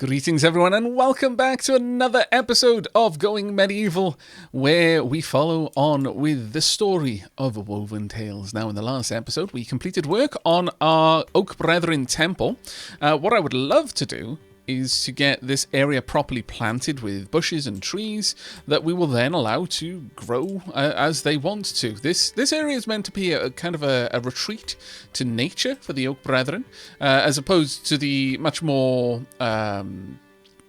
Greetings everyone and welcome back to another episode of Going Medieval, where we follow on with the story of Woven Tales. Now in the last episode we completed work on our Oak Brethren temple. What I would love to do is to get this area properly planted with bushes and trees that we will then allow to grow as they want to. This area is meant to be a kind of a retreat to nature for the Oak Brethren, as opposed to the much more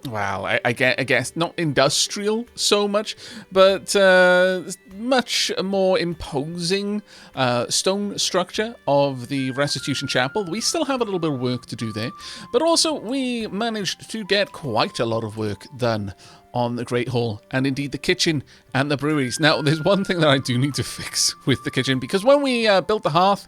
well, I guess not industrial so much, but much more imposing stone structure of the Restitution Chapel. We still have a little bit of work to do there, but also we managed to get quite a lot of work done on the Great Hall, and indeed the kitchen and the breweries. Now, there's one thing that I do need to fix with the kitchen, because when we built the hearth,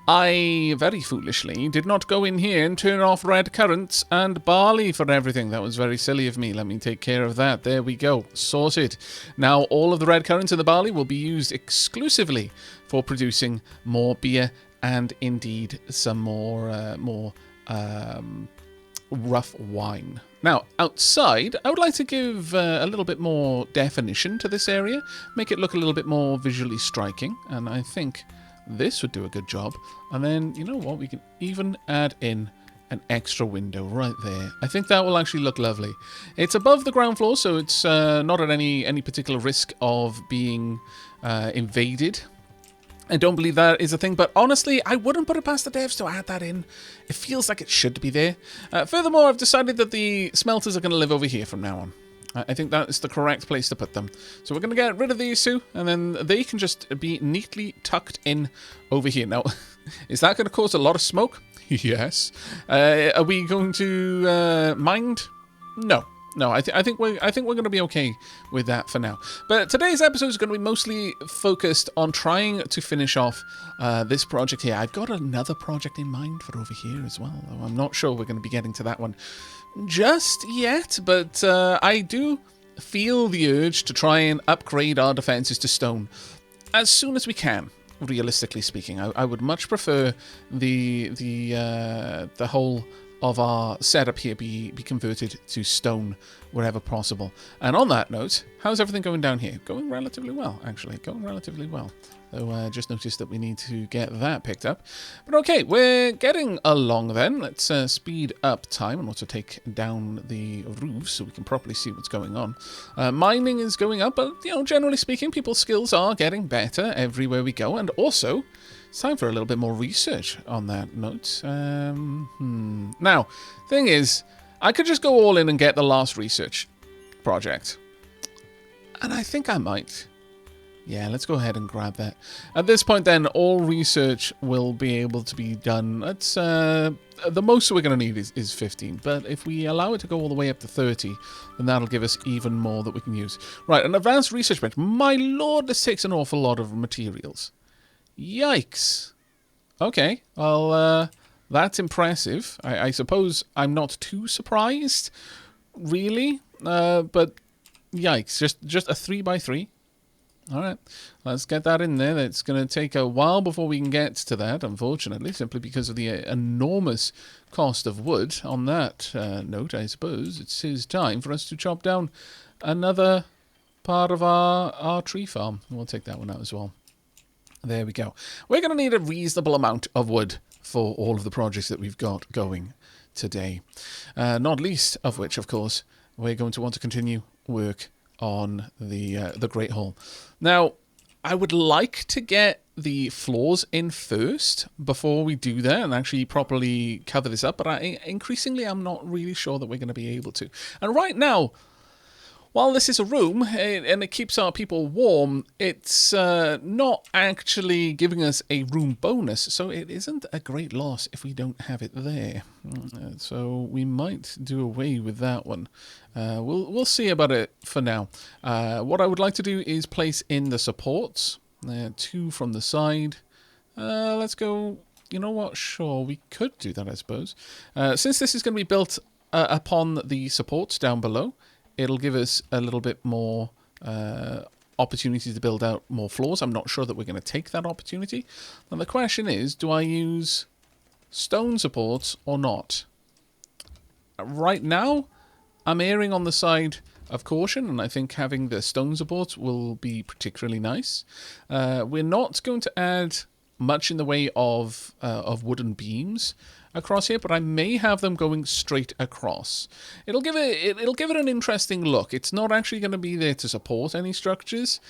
I very foolishly did not go in here and turn off red currants and barley for everything. That was very silly of me. Let me take care of that. There we go. Sorted. Now, all of the red currants and the barley will be used exclusively for producing more beer and indeed some more rough wine. Now, outside, I would like to give a little bit more definition to this area, make it look a little bit more visually striking, and I think this would do a good job. And then, you know what, we can even add in an extra window right there. I think that will actually look lovely. It's above the ground floor, so it's not at any particular risk of being invaded. I don't believe that is a thing, but honestly, I wouldn't put it past the devs to add that in. It feels like it should be there. Furthermore, I've decided that the smelters are going to live over here from now on. I think that is the correct place to put them. So we're going to get rid of these two, and then they can just be neatly tucked in over here. Now, is that going to cause a lot of smoke? Yes. Are we going to mind? No. No, I think we're going to be okay with that for now. But today's episode is going to be mostly focused on trying to finish off this project here. I've got another project in mind for over here as well, though I'm not sure we're going to be getting to that one just yet. But I do feel the urge to try and upgrade our defenses to stone as soon as we can. Realistically speaking, I would much prefer the whole of our setup here be converted to stone wherever possible. And on that note, how's everything going down here? Going relatively well, actually. Going relatively well. Though I just noticed that we need to get that picked up. But okay, we're getting along then. Let's speed up time and also take down the roofs so we can properly see what's going on. Mining is going up, but, you know, generally speaking, people's skills are getting better everywhere we go. And also, it's time for a little bit more research on that note. Now, thing is, I could just go all in and get the last research project. And I think I might. Yeah, let's go ahead and grab that. At this point then, all research will be able to be done. That's the most we're going to need is 15. But if we allow it to go all the way up to 30, then that'll give us even more that we can use. Right, an advanced research bench. My lord, this takes an awful lot of materials. Yikes. Okay, well, that's impressive. I suppose I'm not too surprised, really. But yikes, just a 3x3. All right, let's get that in there. It's going to take a while before we can get to that, unfortunately, simply because of the enormous cost of wood. On that note, I suppose it's time for us to chop down another part of our tree farm. We'll take that one out as well. There we go. We're going to need a reasonable amount of wood for all of the projects that we've got going today. Not least of which, of course, we're going to want to continue work on the Great Hall. Now, I would like to get the floors in first before we do that and actually properly cover this up, but increasingly I'm not really sure that we're going to be able to. And right now, while this is a room and it keeps our people warm, it's not actually giving us a room bonus, so it isn't a great loss if we don't have it there. So we might do away with that one. We'll see about it for now. What I would like to do is place in the supports, 2 from the side. Let's go. You know what? Sure, we could do that, I suppose. Since this is going to be built upon the supports down below, it'll give us a little bit more opportunity to build out more floors. I'm not sure that we're going to take that opportunity. And the question is, do I use stone supports or not? Right now, I'm erring on the side of caution, and I think having the stone support will be particularly nice. We're not going to add much in the way of wooden beams across here, but I may have them going straight across. It'll give it an interesting look. It's not actually going to be there to support any structures,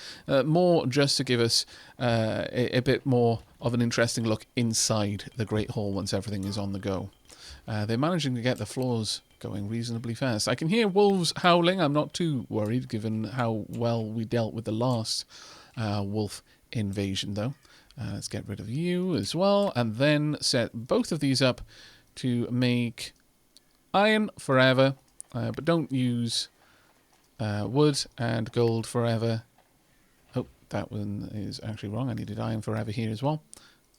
more just to give us a bit more of an interesting look inside the Great Hall once everything is on the go. They're managing to get the floors going reasonably fast. I can hear wolves howling. I'm not too worried given how well we dealt with the last wolf invasion, though. Let's get rid of you as well, and then set both of these up to make iron forever, but don't use wood and gold forever. Oh, that one is actually wrong. I needed iron forever here as well.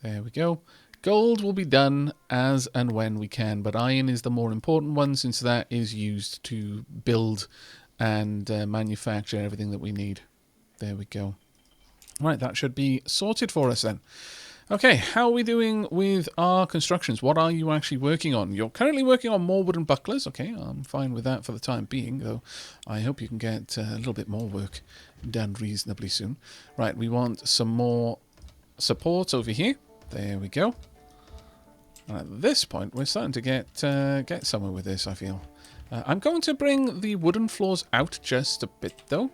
There we go. Gold will be done as and when we can, but iron is the more important one since that is used to build and manufacture everything that we need. There we go. Right, that should be sorted for us then. Okay, how are we doing with our constructions? What are you actually working on? You're currently working on more wooden bucklers. Okay, I'm fine with that for the time being, though I hope you can get a little bit more work done reasonably soon. Right, we want some more support over here. There we go. And at this point, we're starting to get somewhere with this, I feel. I'm going to bring the wooden floors out just a bit, though.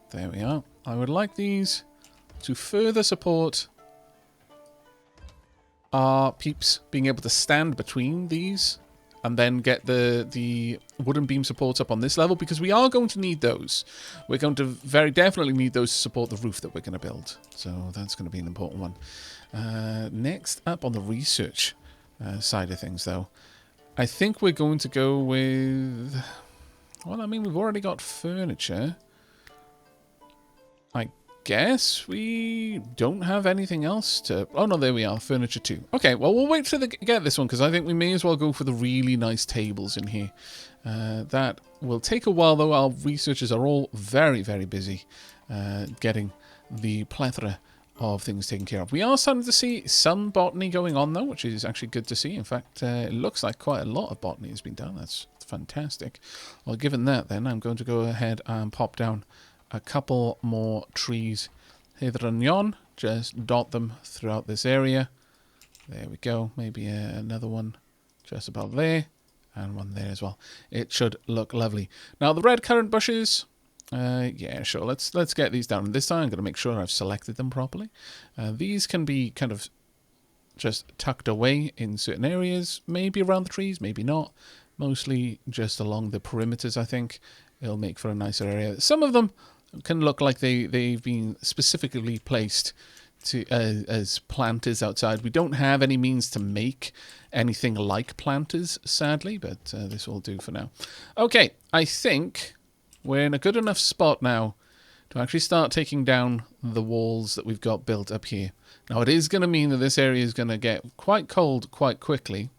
There we are. I would like these to further support our peeps being able to stand between these and then get the wooden beam supports up on this level, because we are going to need those. We're going to very definitely need those to support the roof that we're going to build. So that's going to be an important one. Next up on the research side of things, though, I think we're going to go with... Well, I mean, we've already got furniture. I guess we don't have anything else to... Oh, no, there we are. Furniture 2. Okay, well, we'll wait to get this one, because I think we may as well go for the really nice tables in here. That will take a while, though. Our researchers are all very, very busy getting the plethora of things taken care of. We are starting to see some botany going on, though, which is actually good to see. In fact, it looks like quite a lot of botany has been done. That's fantastic. Well, given that, then, I'm going to go ahead and pop down a couple more trees hither and yon. Just dot them throughout this area. There we go. Maybe another one just about there. And one there as well. It should look lovely. Now, the red currant bushes... yeah, sure. Let's get these down. And this time I'm going to make sure I've selected them properly. These can be kind of just tucked away in certain areas. Maybe around the trees, maybe not. Mostly just along the perimeters, I think. It'll make for a nicer area. Some of them can look like they've been specifically placed to as planters outside. We don't have any means to make anything like planters, sadly, but this will do for now. Okay, I think we're in a good enough spot now to actually start taking down the walls that we've got built up here. Now, it is going to mean that this area is going to get quite cold quite quickly.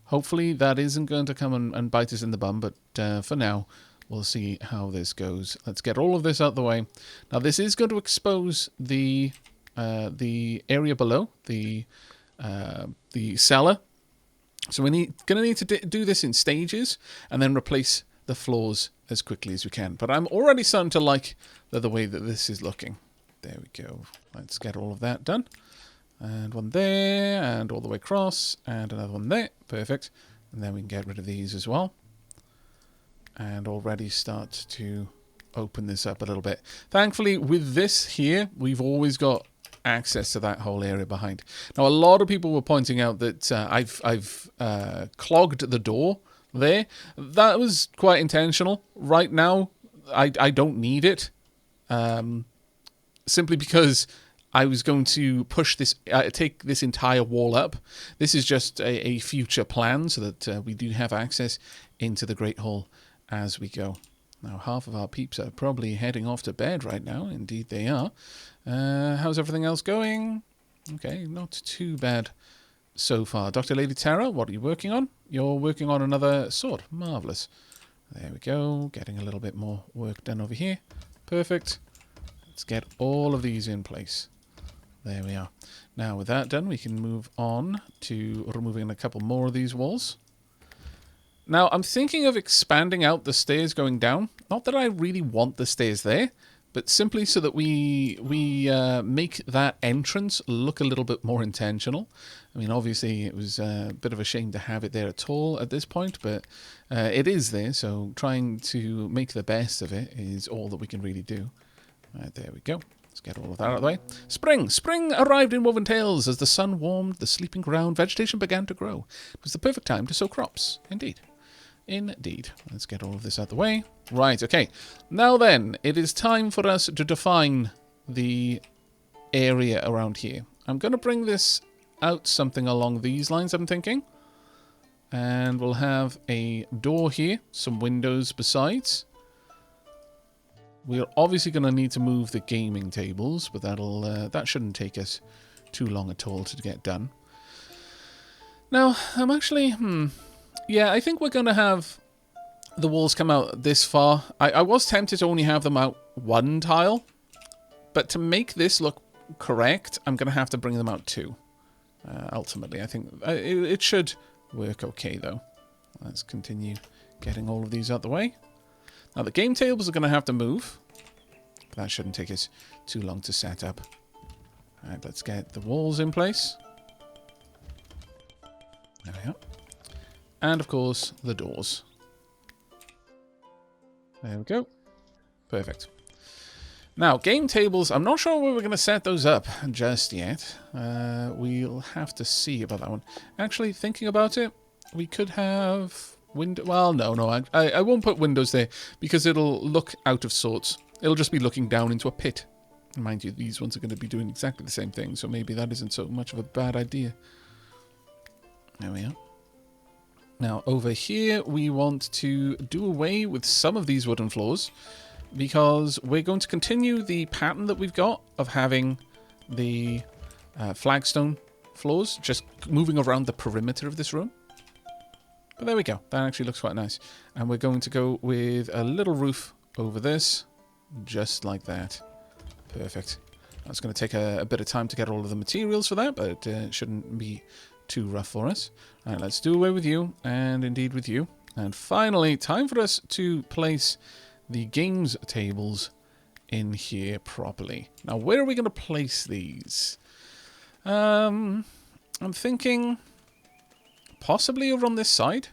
Hopefully, that isn't going to come and bite us in the bum, but for now... We'll see how this goes. Let's get all of this out the way. Now, this is going to expose the area below, the cellar. So we're going to need to do this in stages and then replace the floors as quickly as we can. But I'm already starting to like the way that this is looking. There we go. Let's get all of that done. And one there, and all the way across, and another one there. Perfect. And then we can get rid of these as well. And already start to open this up a little bit. Thankfully, with this here, we've always got access to that whole area behind. Now, a lot of people were pointing out that I've clogged the door there. That was quite intentional. Right now, I don't need it. Simply because I was going to push this, take this entire wall up. This is just a future plan so that we do have access into the Great Hall as we go. Now, half of our peeps are probably heading off to bed right now. Indeed, they are. How's everything else going? Okay, not too bad so far. Dr. Lady Tara, what are you working on? You're working on another sword. Marvellous. There we go. Getting a little bit more work done over here. Perfect. Let's get all of these in place. There we are. Now, with that done, we can move on to removing a couple more of these walls. Now, I'm thinking of expanding out the stairs going down. Not that I really want the stairs there, but simply so that we make that entrance look a little bit more intentional. I mean, obviously, it was a bit of a shame to have it there at all at this point, but it is there, so trying to make the best of it is all that we can really do. There we go. Let's get all of that out of the way. Spring! Spring arrived in Woven Tales. As the sun warmed the sleeping ground, vegetation began to grow. It was the perfect time to sow crops. Indeed. Indeed. Let's get all of this out of the way. Right, okay. Now then, it is time for us to define the area around here. I'm going to bring this out something along these lines, I'm thinking. And we'll have a door here, some windows besides. We're obviously going to need to move the gaming tables, but that shouldn't take us too long at all to get done. Now, I'm actually... Yeah, I think we're going to have the walls come out this far. I was tempted to only have them out one tile, but to make this look correct, I'm going to have to bring them out two. Ultimately, I think it should work okay, though. Let's continue getting all of these out the way. Now, the game tables are going to have to move. But that shouldn't take us too long to set up. All right, let's get the walls in place. There we go. And, of course, the doors. There we go. Perfect. Now, game tables, I'm not sure where we're going to set those up just yet. We'll have to see about that one. Actually, thinking about it, we could have... Well, no, I won't put windows there because it'll look out of sorts. It'll just be looking down into a pit. And mind you, these ones are going to be doing exactly the same thing, so maybe that isn't so much of a bad idea. There we are. Now, over here, we want to do away with some of these wooden floors because we're going to continue the pattern that we've got of having the flagstone floors just moving around the perimeter of this room. But there we go. That actually looks quite nice. And we're going to go with a little roof over this, just like that. Perfect. That's going to take a bit of time to get all of the materials for that, but it shouldn't be too rough for us. All right, let's do away with you, and indeed with you. And finally, time for us to place the games tables in here properly. Now, where are we going to place these? I'm thinking possibly over on this side.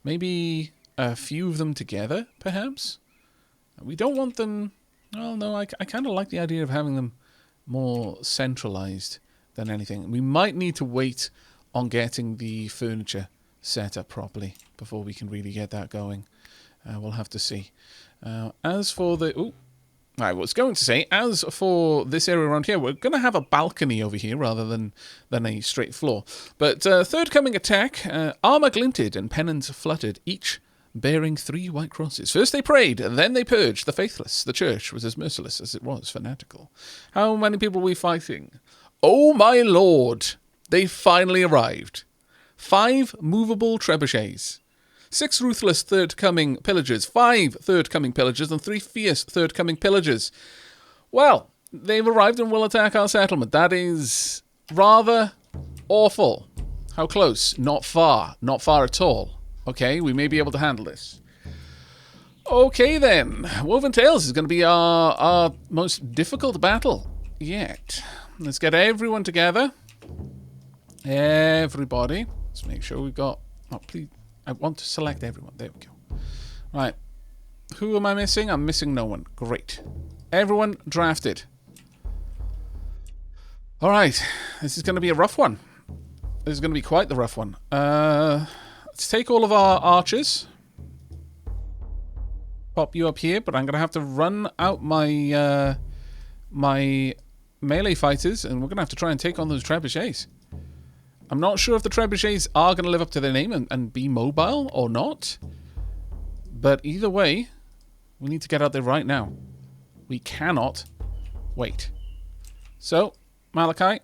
Maybe a few of them together, perhaps. We don't want them... Well, no, I kind of like the idea of having them more centralized than anything. We might need to wait on getting the furniture set up properly before we can really get that going. We'll have to see. As for the... Ooh, I was going to say, as for this area around here, we're going to have a balcony over here rather than a straight floor. But third coming attack, armor glinted and pennons fluttered, each bearing 3 white crosses. First they prayed, then they purged the faithless. The church was as merciless as it was fanatical. How many people are we fighting? Oh my lord! They finally arrived. 5 movable trebuchets. 6 ruthless third coming pillagers. 5 third coming pillagers and 3 fierce third coming pillagers. Well, they've arrived and will attack our settlement. That is rather awful. How close? Not far. Not far at all. Okay, we may be able to handle this. Okay then. Woven Tales is going to be our most difficult battle yet. Let's get everyone together. Everybody. Let's make sure we've got... Oh, please. I want to select everyone. There we go. Right. Who am I missing? I'm missing no one. Great. Everyone drafted. Alright. This is going to be a rough one. This is going to be quite the rough one. Let's take all of our archers. Pop you up here, but I'm going to have to run out my my melee fighters, and we're going to have to try and take on those trebuchets. I'm not sure if the trebuchets are going to live up to their name and be mobile or not. But either way, we need to get out there right now. We cannot wait. So, Malachi,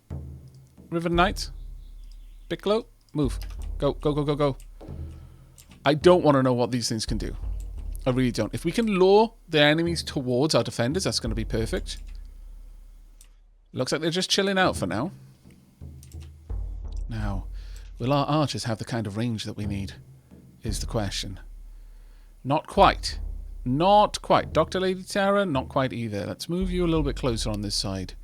River Knight, Piccolo, move. Go, go, go, go, go. I don't want to know what these things can do. I really don't. If we can lure their enemies towards our defenders, that's going to be perfect. Looks like they're just chilling out for now. Now, will our archers have the kind of range that we need? is the question. Not quite. Not quite. Dr. Lady Tara, not quite either. Let's move you a little bit closer on this side.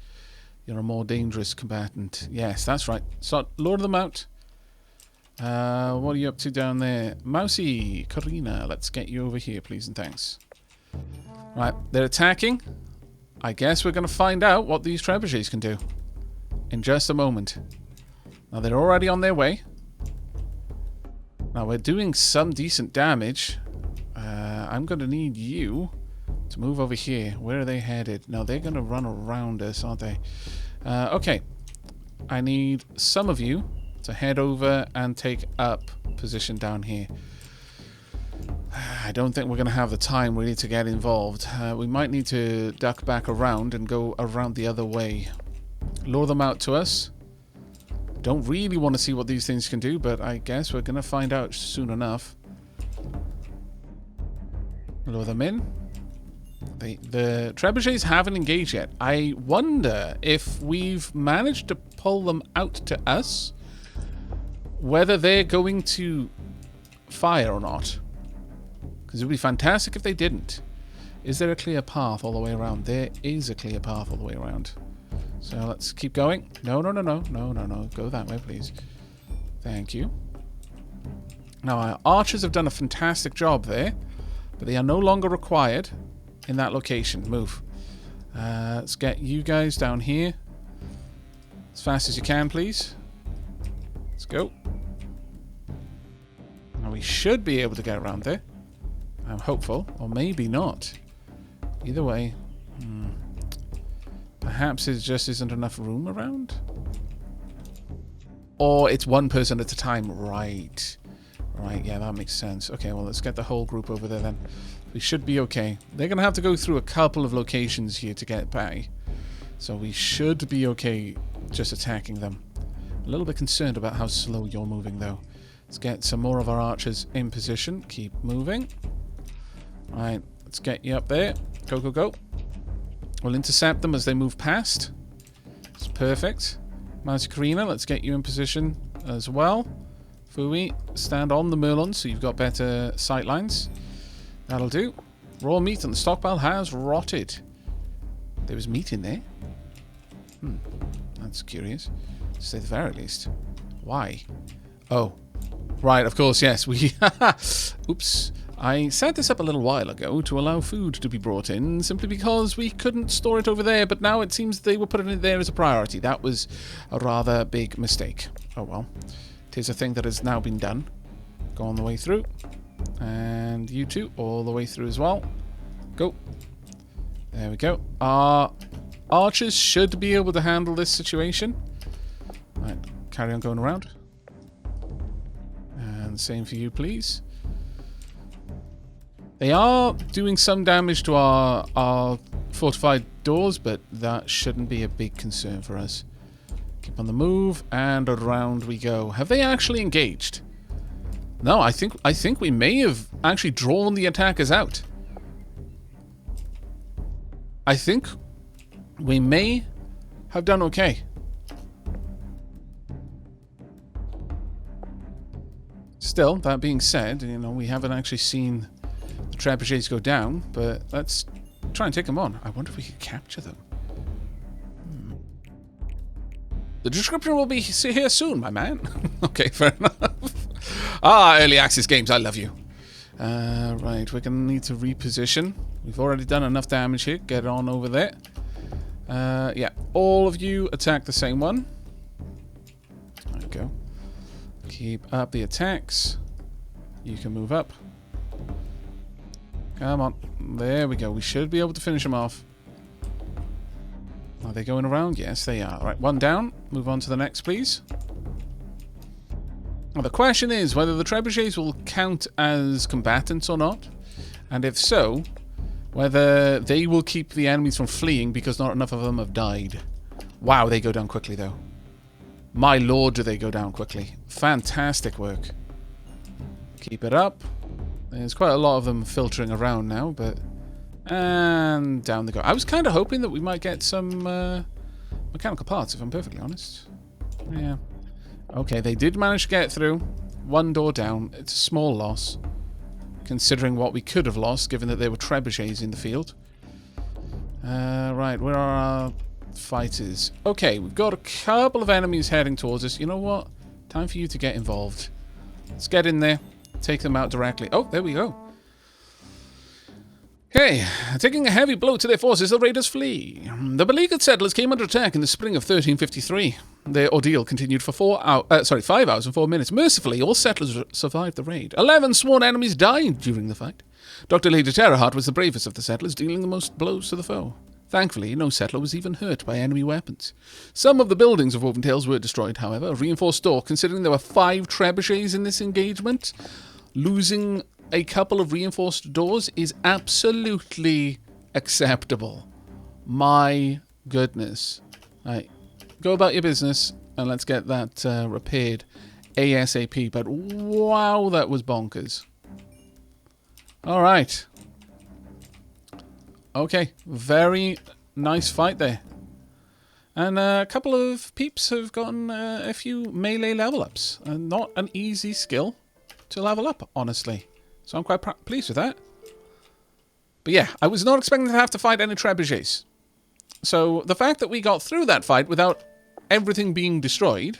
You're a more dangerous combatant. Yes, that's right. So, lure them out. What are you up to down there? Mousy, Karina, let's get you over here, please and thanks. Right, they're attacking. I guess we're going to find out what these trebuchets can do in just a moment. Now, they're already on their way. Now, we're doing some decent damage. I'm going to need you to move over here. Where are they headed? No, they're going to run around us, aren't they? Okay. I need some of you to head over and take up position down here. I don't think we're going to have the time really to get involved. We might need to duck back around and go around the other way. Lure them out to us. Don't really want to see what these things can do, but I guess we're going to find out soon enough. Lure them in. The trebuchets haven't engaged yet. I wonder if we've managed to pull them out to us, whether they're going to fire or not. Because it would be fantastic if they didn't. Is there a clear path all the way around? There is a clear path all the way around. So let's keep going. No. Go that way, please. Thank you. Now, our archers have done a fantastic job there, but they are no longer required in that location. Move. Let's get you guys down here as fast as you can, please. Let's go. Now, we should be able to get around there. I'm hopeful, or maybe not. Either way, perhaps there just isn't enough room around? Or it's one person at a time. Right. Right, yeah, that makes sense. Okay, well, let's get the whole group over there then. We should be okay. They're going to have to go through a couple of locations here to get by. So we should be okay just attacking them. A little bit concerned about how slow you're moving, though. Let's get some more of our archers in position. Keep moving. Right, let's get you up there. Go, go, go. We'll intercept them as they move past. It's perfect. Mousy Karina, let's get you in position as well. Fui, stand on the Merlon so you've got better sight lines. That'll do. Raw meat and the stockpile has rotted. There was meat in there. That's curious. To say the very least. Why? Oh. Right, of course, yes. We... Oops. I set this up a little while ago to allow food to be brought in, simply because we couldn't store it over there, but now it seems they were putting it there as a priority. That was a rather big mistake. Oh well. It is a thing that has now been done. Go on the way through. And you two, all the way through as well. Go. There we go. Our archers should be able to handle this situation. Right, carry on going around. And same for you, please. They are doing some damage to our fortified doors, but that shouldn't be a big concern for us. Keep on the move, and around we go. Have they actually engaged? No, I think we may have actually drawn the attackers out. I think we may have done okay. Still, that being said, you know, we haven't actually seen the trebuchets go down, but let's try and take them on. I wonder if we could capture them. The description will be here soon, my man. Okay, fair enough. Early access games, I love you. Right, we're going to need to reposition. We've already done enough damage here. Get on over there. Yeah, all of you attack the same one. There we go. Keep up the attacks. You can move up. Come on. There we go. We should be able to finish them off. Are they going around? Yes, they are. Right, one down. Move on to the next, please. Now, the question is whether the trebuchets will count as combatants or not. And if so, whether they will keep the enemies from fleeing because not enough of them have died. Wow, they go down quickly, though. My lord, do they go down quickly. Fantastic work. Keep it up. There's quite a lot of them filtering around now, but... And down they go. I was kind of hoping that we might get some mechanical parts, if I'm perfectly honest. Yeah. Okay, they did manage to get through. One door down. It's a small loss, considering what we could have lost, given that there were trebuchets in the field. Right, where are our fighters? Okay, we've got a couple of enemies heading towards us. You know what? Time for you to get involved. Let's get in there. Take them out directly. Oh, there we go. Okay, taking a heavy blow to their forces, the raiders flee. The beleaguered settlers came under attack in the spring of 1353. Their ordeal continued for 5 hours and 4 minutes. Mercifully, all settlers survived the raid. 11 sworn enemies died during the fight. Dr. Lady Terrorheart was the bravest of the settlers, dealing the most blows to the foe. Thankfully, no settler was even hurt by enemy weapons. Some of the buildings of Woventales were destroyed, however. A reinforced door, considering there were 5 trebuchets in this engagement, losing a couple of reinforced doors is absolutely acceptable. My goodness. Right, go about your business and let's get that repaired ASAP. But wow, that was bonkers. All right. Okay, very nice fight there. And a couple of peeps have gotten a few melee level ups. And not an easy skill to level up, honestly. So I'm quite pleased with that. But yeah, I was not expecting to have to fight any trebuchets. So the fact that we got through that fight without everything being destroyed,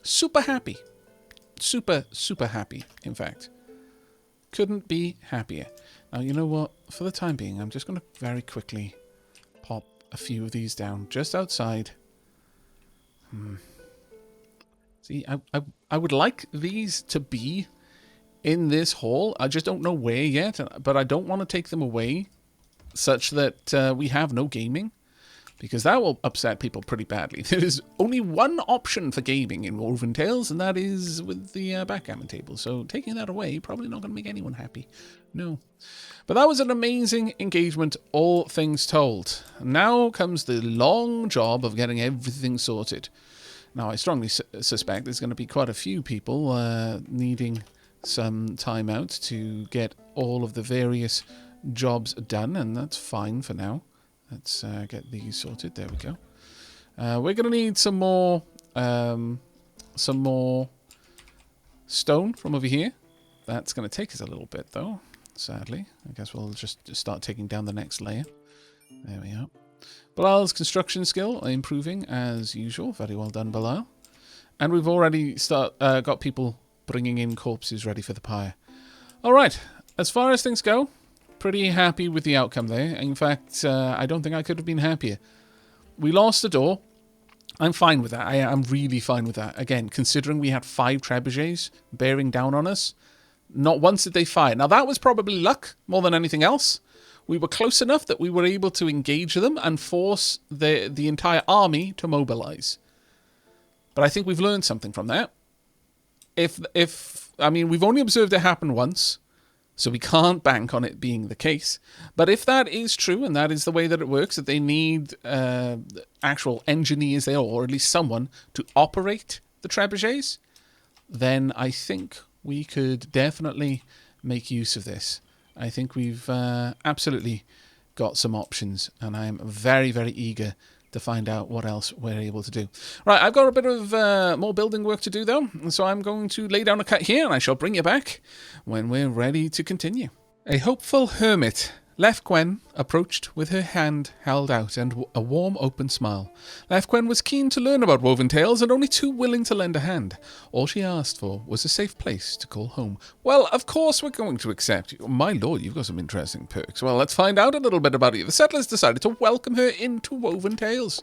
super happy. Super, super happy, in fact. Couldn't be happier. Now, you know what? For the time being, I'm just going to very quickly pop a few of these down just outside. See, I would like these to be in this hall. I just don't know where yet, but I don't want to take them away such that we have no gaming, because that will upset people pretty badly. There is only one option for gaming in Woventales, and that is with the backgammon table. So taking that away, probably not going to make anyone happy. No. But that was an amazing engagement, all things told. Now comes the long job of getting everything sorted. Now, I strongly suspect there's going to be quite a few people needing some time out to get all of the various jobs done, and that's fine for now. Let's get these sorted. There we go. We're going to need some more stone from over here. That's going to take us a little bit, though, sadly. I guess we'll just start taking down the next layer. There we are. Bilal's construction skill improving as usual. Very well done, Bilal. And we've already got people bringing in corpses ready for the pyre. All right. As far as things go, pretty happy with the outcome there. In fact, I don't think I could have been happier. We lost a door. I'm fine with that. I am really fine with that. Again, considering we had 5 trebuchets bearing down on us, not once did they fire. Now, that was probably luck more than anything else. We were close enough that we were able to engage them and force the entire army to mobilize. But I think we've learned something from that. I mean, we've only observed it happen once, so we can't bank on it being the case. But if that is true, and that is the way that it works, that they need actual engineers there, or at least someone to operate the trebuchets, then I think we could definitely make use of this. I think we've absolutely got some options, and I am very, very eager to find out what else we're able to do. Right, I've got a bit of more building work to do, though, so I'm going to lay down a cut here, and I shall bring you back when we're ready to continue. A hopeful hermit, Lefquen approached with her hand held out and a warm, open smile. Lefquen was keen to learn about Woventales and only too willing to lend a hand. All she asked for was a safe place to call home. Well, of course we're going to accept you. My lord, you've got some interesting perks. Well, let's find out a little bit about you. The settlers decided to welcome her into Woventales.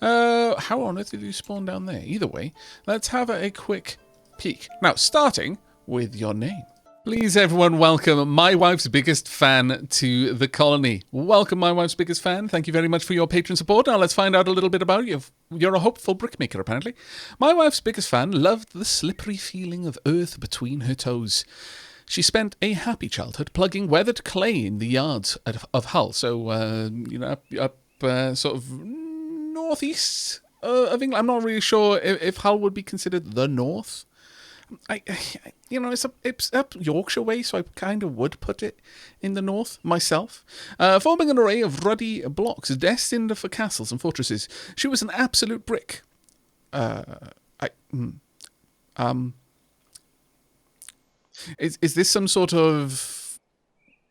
How on earth did you spawn down there? Either way, let's have a quick peek. Now, starting with your name. Please, everyone, welcome my wife's biggest fan to the colony. Welcome, my wife's biggest fan. Thank you very much for your patron support. Now, let's find out a little bit about you. You're a hopeful brickmaker, apparently. My wife's biggest fan loved the slippery feeling of earth between her toes. She spent a happy childhood plugging weathered clay in the yards of Hull. So, up sort of northeast of England. I'm not really sure if Hull would be considered the north. It's up Yorkshire way, so I kind of would put it in the north myself. Forming an array of ruddy blocks destined for castles and fortresses, she was an absolute brick. Is this some sort of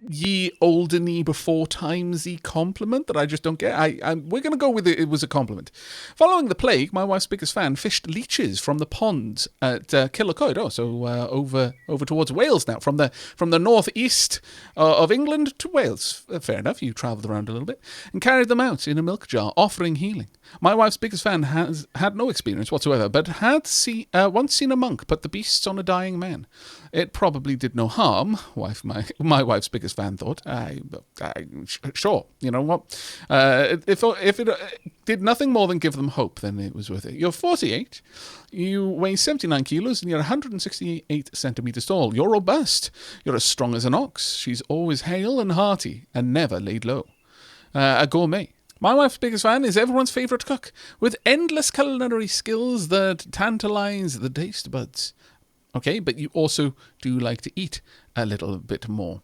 ye oldeny before timesy compliment that I just don't get? We're going to go with it. It was a compliment. Following the plague, my wife's biggest fan fished leeches from the pond at Killicoid. Oh, so over towards Wales now, from the northeast of England to Wales. Fair enough. You travelled around a little bit and carried them out in a milk jar, offering healing. My wife's biggest fan has had no experience whatsoever, but had once seen a monk put the beasts on a dying man. It probably did no harm, my wife's biggest fan thought. Sure, you know what? If it did nothing more than give them hope, then it was worth it. You're 48, you weigh 79 kilos, and you're 168 centimeters tall. You're robust. You're as strong as an ox. She's always hale and hearty, and never laid low. A gourmet. My wife's biggest fan is everyone's favourite cook, with endless culinary skills that tantalise the taste buds. Okay, but you also do like to eat a little bit more.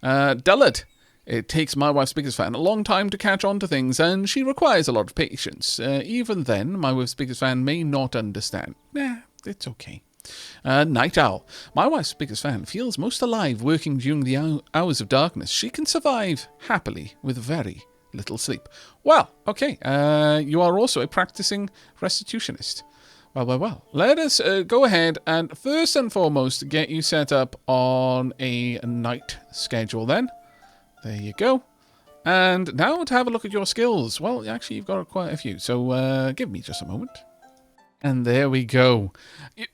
Dullard. It takes my wife's biggest fan a long time to catch on to things, and she requires a lot of patience. Even then, my wife's biggest fan may not understand. It's okay. Night owl. My wife's biggest fan feels most alive working during the hours of darkness. She can survive happily with very little sleep. Well, okay. You are also a practicing restitutionist. Well. Let us go ahead and first and foremost get you set up on a night schedule then. There you go. And now to have a look at your skills. Well, actually, you've got quite a few. So give me just a moment. And there we go.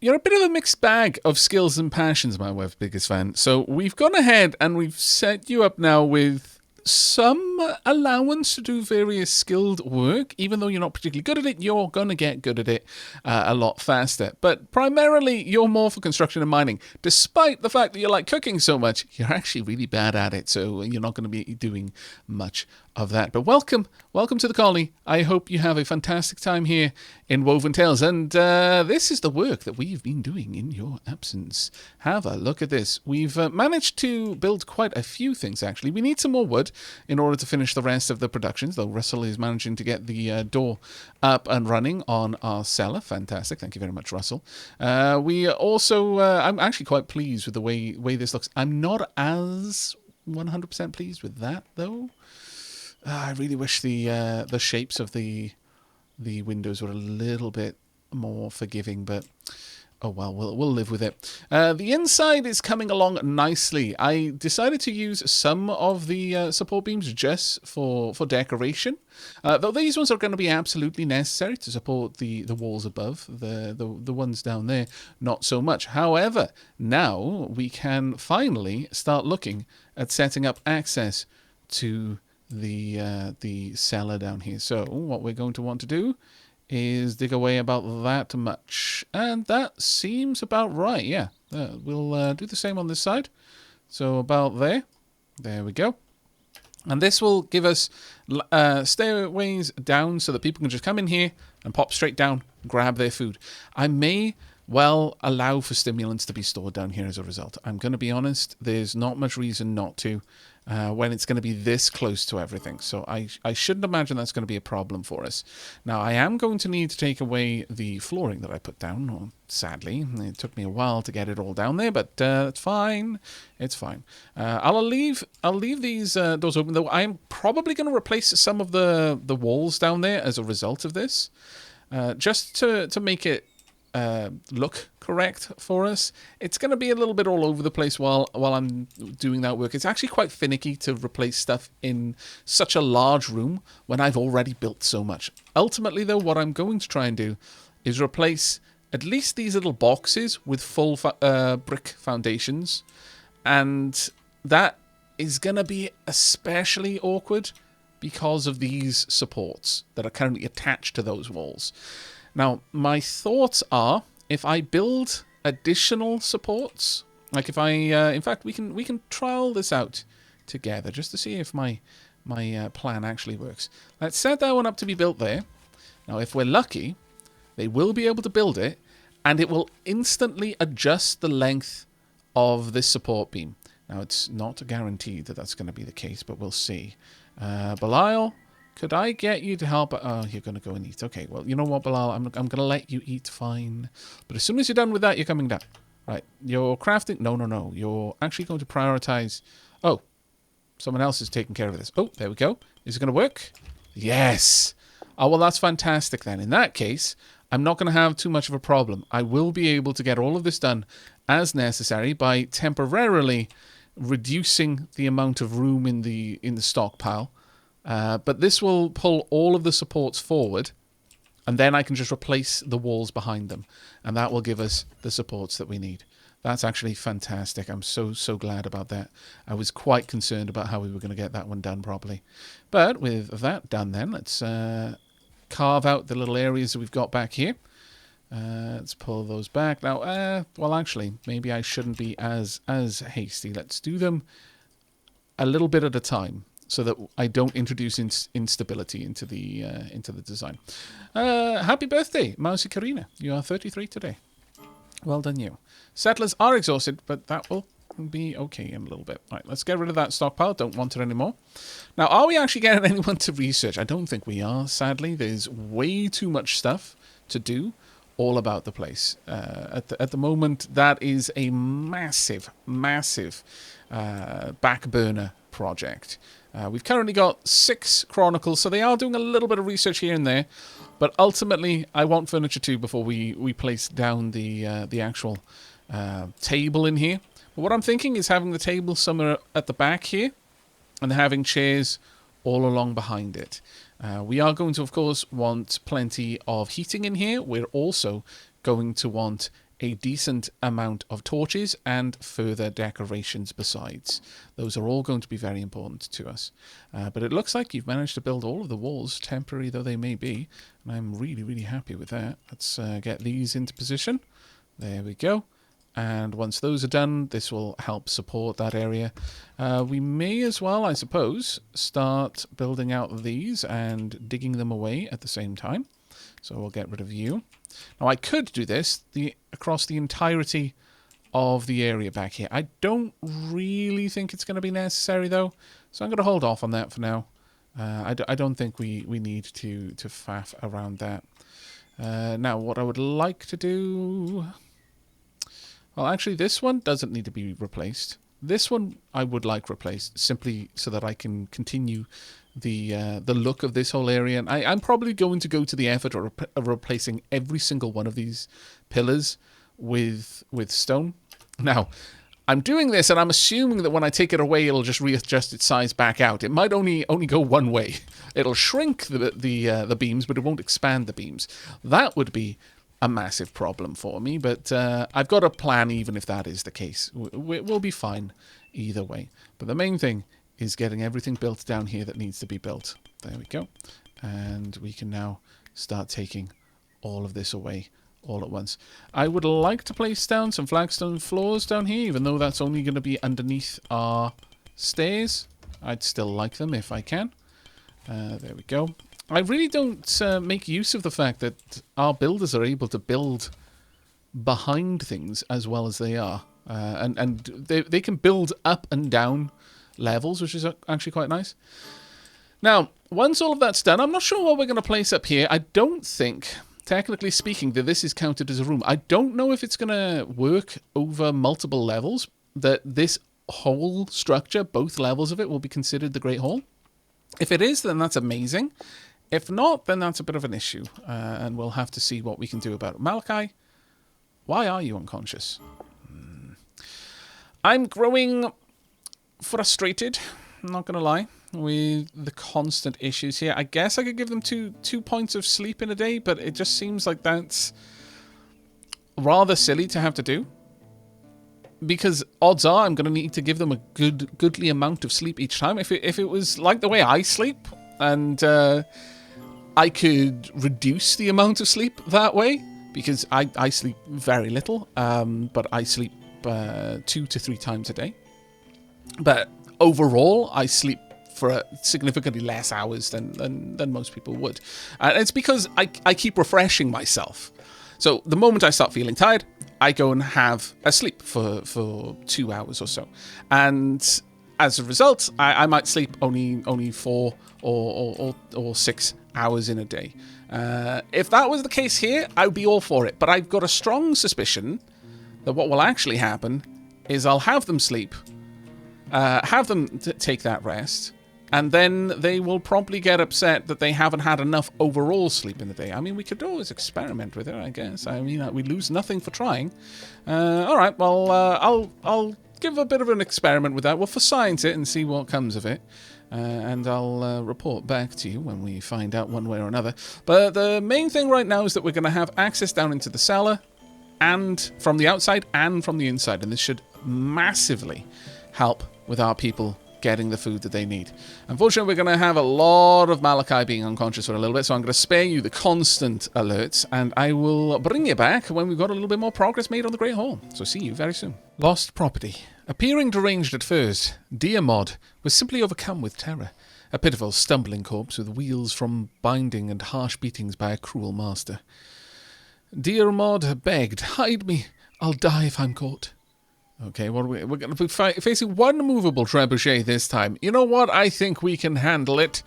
You're a bit of a mixed bag of skills and passions, my wife's biggest fan. So we've gone ahead and we've set you up now with some allowance to do various skilled work. Even though you're not particularly good at it, you're going to get good at it a lot faster. But primarily, you're more for construction and mining. Despite the fact that you like cooking so much, you're actually really bad at it, so you're not going to be doing much of that. But welcome to the colony. I hope you have a fantastic time here in Woven Tales, and this is the work that we've been doing in your absence. Have a look at this. We've managed to build quite a few things, actually. We need some more wood in order to finish the rest of the productions, though Russell is managing to get the door up and running on our cellar. Fantastic. Thank you very much, Russell. We also, I'm actually quite pleased with the way this looks. I'm not as 100% pleased with that, though. I really wish the shapes of the windows were a little bit more forgiving, but oh well, we'll live with it. The inside is coming along nicely. I decided to use some of the support beams just for decoration, though these ones are going to be absolutely necessary to support the walls above. The ones down there, not so much. However, now we can finally start looking at setting up access to the cellar down here. So what we're going to want to do is dig away about that much, and that seems about right. Yeah, we'll do the same on this side. So about there we go. And this will give us stairways down so that people can just come in here and pop straight down, grab their food. I may well allow for stimulants to be stored down here as a result. I'm going to be honest, there's not much reason not to. When it's going to be this close to everything. So I shouldn't imagine that's going to be a problem for us. Now, I am going to need to take away the flooring that I put down. Well, sadly, it took me a while to get it all down there, but it's fine. It's fine. I'll leave these doors open, though. I'm probably going to replace some of the walls down there as a result of this, just to make it look correct for us. It's going to be a little bit all over the place while I'm doing that work. It's actually quite finicky to replace stuff in such a large room when I've already built so much. Ultimately, though, what I'm going to try and do is replace at least these little boxes with full brick foundations, and that is going to be especially awkward because of these supports that are currently attached to those walls. Now, my thoughts are, if I build additional supports, like if I, in fact, we can trial this out together just to see if my plan actually works. Let's set that one up to be built there. Now, if we're lucky, they will be able to build it, and it will instantly adjust the length of this support beam. Now, it's not guaranteed that that's going to be the case, but we'll see. Belial, could I get you to help? Oh, you're going to go and eat. Okay, well, you know what, Belial? I'm going to let you eat, fine. But as soon as you're done with that, you're coming down. Right, you're crafting. No, no, no. You're actually going to prioritize. Oh, someone else is taking care of this. Oh, there we go. Is it going to work? Yes. Oh, well, that's fantastic then. In that case, I'm not going to have too much of a problem. I will be able to get all of this done as necessary by temporarily reducing the amount of room in the stockpile. But this will pull all of the supports forward, and then I can just replace the walls behind them, and that will give us the supports that we need. That's actually fantastic. I'm so glad about that. I was quite concerned about how we were going to get that one done properly. But with that done then, let's carve out the little areas that we've got back here. Let's pull those back. Now, well, actually, maybe I shouldn't be as hasty. Let's do them a little bit at a time, so that I don't introduce instability into the design. Happy birthday, Mousy Karina. You are 33 today. Well done, you. Settlers are exhausted, but that will be okay in a little bit. All right, let's get rid of that stockpile. Don't want it anymore. Now, are we actually getting anyone to research? I don't think we are, sadly. There's way too much stuff to do all about the place. At the moment, that is a massive back burner project. We've currently got 6 chronicles, so they are doing a little bit of research here and there. But ultimately, I want furniture too before we place down the actual table in here. But what I'm thinking is having the table somewhere at the back here, and having chairs all along behind it. We are going to, of course, want plenty of heating in here. We're also going to want a decent amount of torches and further decorations besides. Those are all going to be very important to us. But it looks like you've managed to build all of the walls, temporary though they may be, and I'm really happy with that. Let's get these into position. There we go. And once those are done, this will help support that area. We may as well, I suppose, start building out these and digging them away at the same time. So we'll get rid of you. Now, I could do this across the entirety of the area back here. I don't really think it's going to be necessary, though. So I'm going to hold off on that for now. I don't think we need to faff around that. Now, what I would like to do... Well, actually, this one doesn't need to be replaced. This one I would like replaced, simply so that I can continue the look of this whole area. And I'm probably going to go to the effort of replacing every single one of these pillars with stone. Now, I'm doing this, and I'm assuming that when I take it away, it'll just readjust its size back out. It might only go one way. It'll shrink the beams, but it won't expand the beams. That would be a massive problem for me, but I've got a plan even if that is the case. We'll be fine either way. But the main thing is getting everything built down here that needs to be built. There we go. And we can now start taking all of this away all at once. I would like to place down some flagstone floors down here, even though that's only going to be underneath our stairs. I'd still like them if I can. There we go. I really don't make use of the fact that our builders are able to build behind things as well as they are. And they can build up and down levels, which is actually quite nice. Now, once all of that's done, I'm not sure what we're going to place up here. I don't think, technically speaking, that this is counted as a room. I don't know if it's going to work over multiple levels, that this whole structure, both levels of it, will be considered the Great Hall. If it is, then that's amazing. If not, then that's a bit of an issue, and we'll have to see what we can do about it. Malachi, why are you unconscious? I'm growing frustrated, I'm not going to lie, with the constant issues here. I guess I could give them two points of sleep in a day, but it just seems like that's rather silly to have to do. Because odds are I'm going to need to give them a goodly amount of sleep each time. If it was like the way I sleep, and I could reduce the amount of sleep that way, because I sleep very little, but I sleep 2 to 3 times a day. But overall, I sleep for significantly less hours than most people would. And it's because I keep refreshing myself. So the moment I start feeling tired, I go and have a sleep for 2 hours or so. And as a result, I might sleep only 4 or 6 hours in a day. If that was the case here, I would be all for it. But I've got a strong suspicion that what will actually happen is I'll have them sleep, have them take that rest, and then they will probably get upset that they haven't had enough overall sleep in the day. I mean, we could always experiment with it, I guess. I mean, we lose nothing for trying. All right, well, I'll give a bit of an experiment with that. We'll for science it and see what comes of it. And I'll report back to you when we find out one way or another. But the main thing right now is that we're going to have access down into the cellar, and from the outside and from the inside. And this should massively help with our people getting the food that they need. Unfortunately, we're going to have a lot of Malachi being unconscious for a little bit, so I'm going to spare you the constant alerts, and I will bring you back when we've got a little bit more progress made on the Great Hall. So see you very soon. Lost property. Appearing deranged at first, dear Mod was simply overcome with terror. A pitiful, stumbling corpse with wheals from binding and harsh beatings by a cruel master. Dear Mod begged, hide me. I'll die if I'm caught. Okay, what are we're going to be facing one movable trebuchet this time. You know what? I think we can handle it.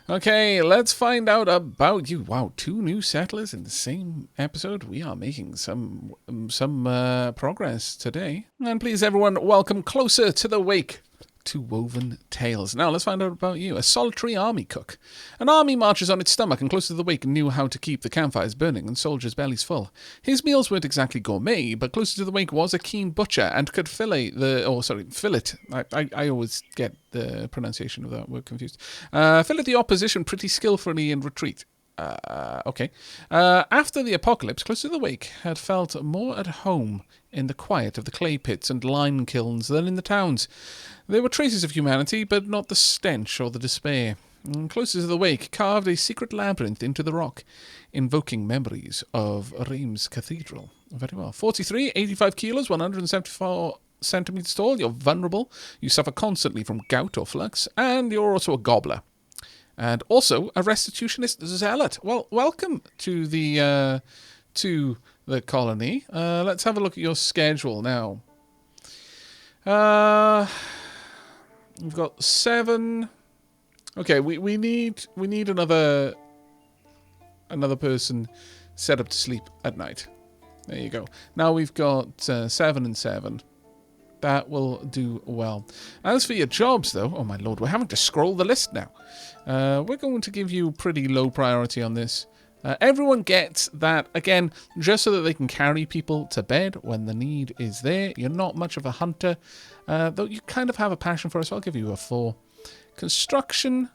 Okay, let's find out about you. Wow, 2 new settlers in the same episode. We are making some progress today. And please, everyone, welcome closer to the wake to Woven Tales. Now, let's find out about you. A solitary army cook. An army marches on its stomach and close to the wake knew how to keep the campfires burning and soldiers' bellies full. His meals weren't exactly gourmet, but closer to the wake was a keen butcher and could fillet. I always get the pronunciation of that word confused. Fillet the opposition pretty skillfully in retreat. Okay. After the apocalypse, close to the wake had felt more at home in the quiet of the clay pits and lime kilns than in the towns. There were traces of humanity, but not the stench or the despair. Closer to the wake carved a secret labyrinth into the rock, invoking memories of Reims Cathedral. Very well. 43, 85 kilos, 174 centimeters tall. You're vulnerable. You suffer constantly from gout or flux, and you're also a gobbler. And also a restitutionist zealot. Well, welcome to the colony. Let's have a look at your schedule now. We've got 7. Okay, we need another person set up to sleep at night. There you go. Now we've got 7 and 7. That will do well. As for your jobs, though, oh my lord, we're having to scroll the list now. We're going to give you pretty low priority on this. Everyone gets that, again, just so that they can carry people to bed when the need is there. You're not much of a hunter, though you kind of have a passion for it, so I'll give you a 4. Construction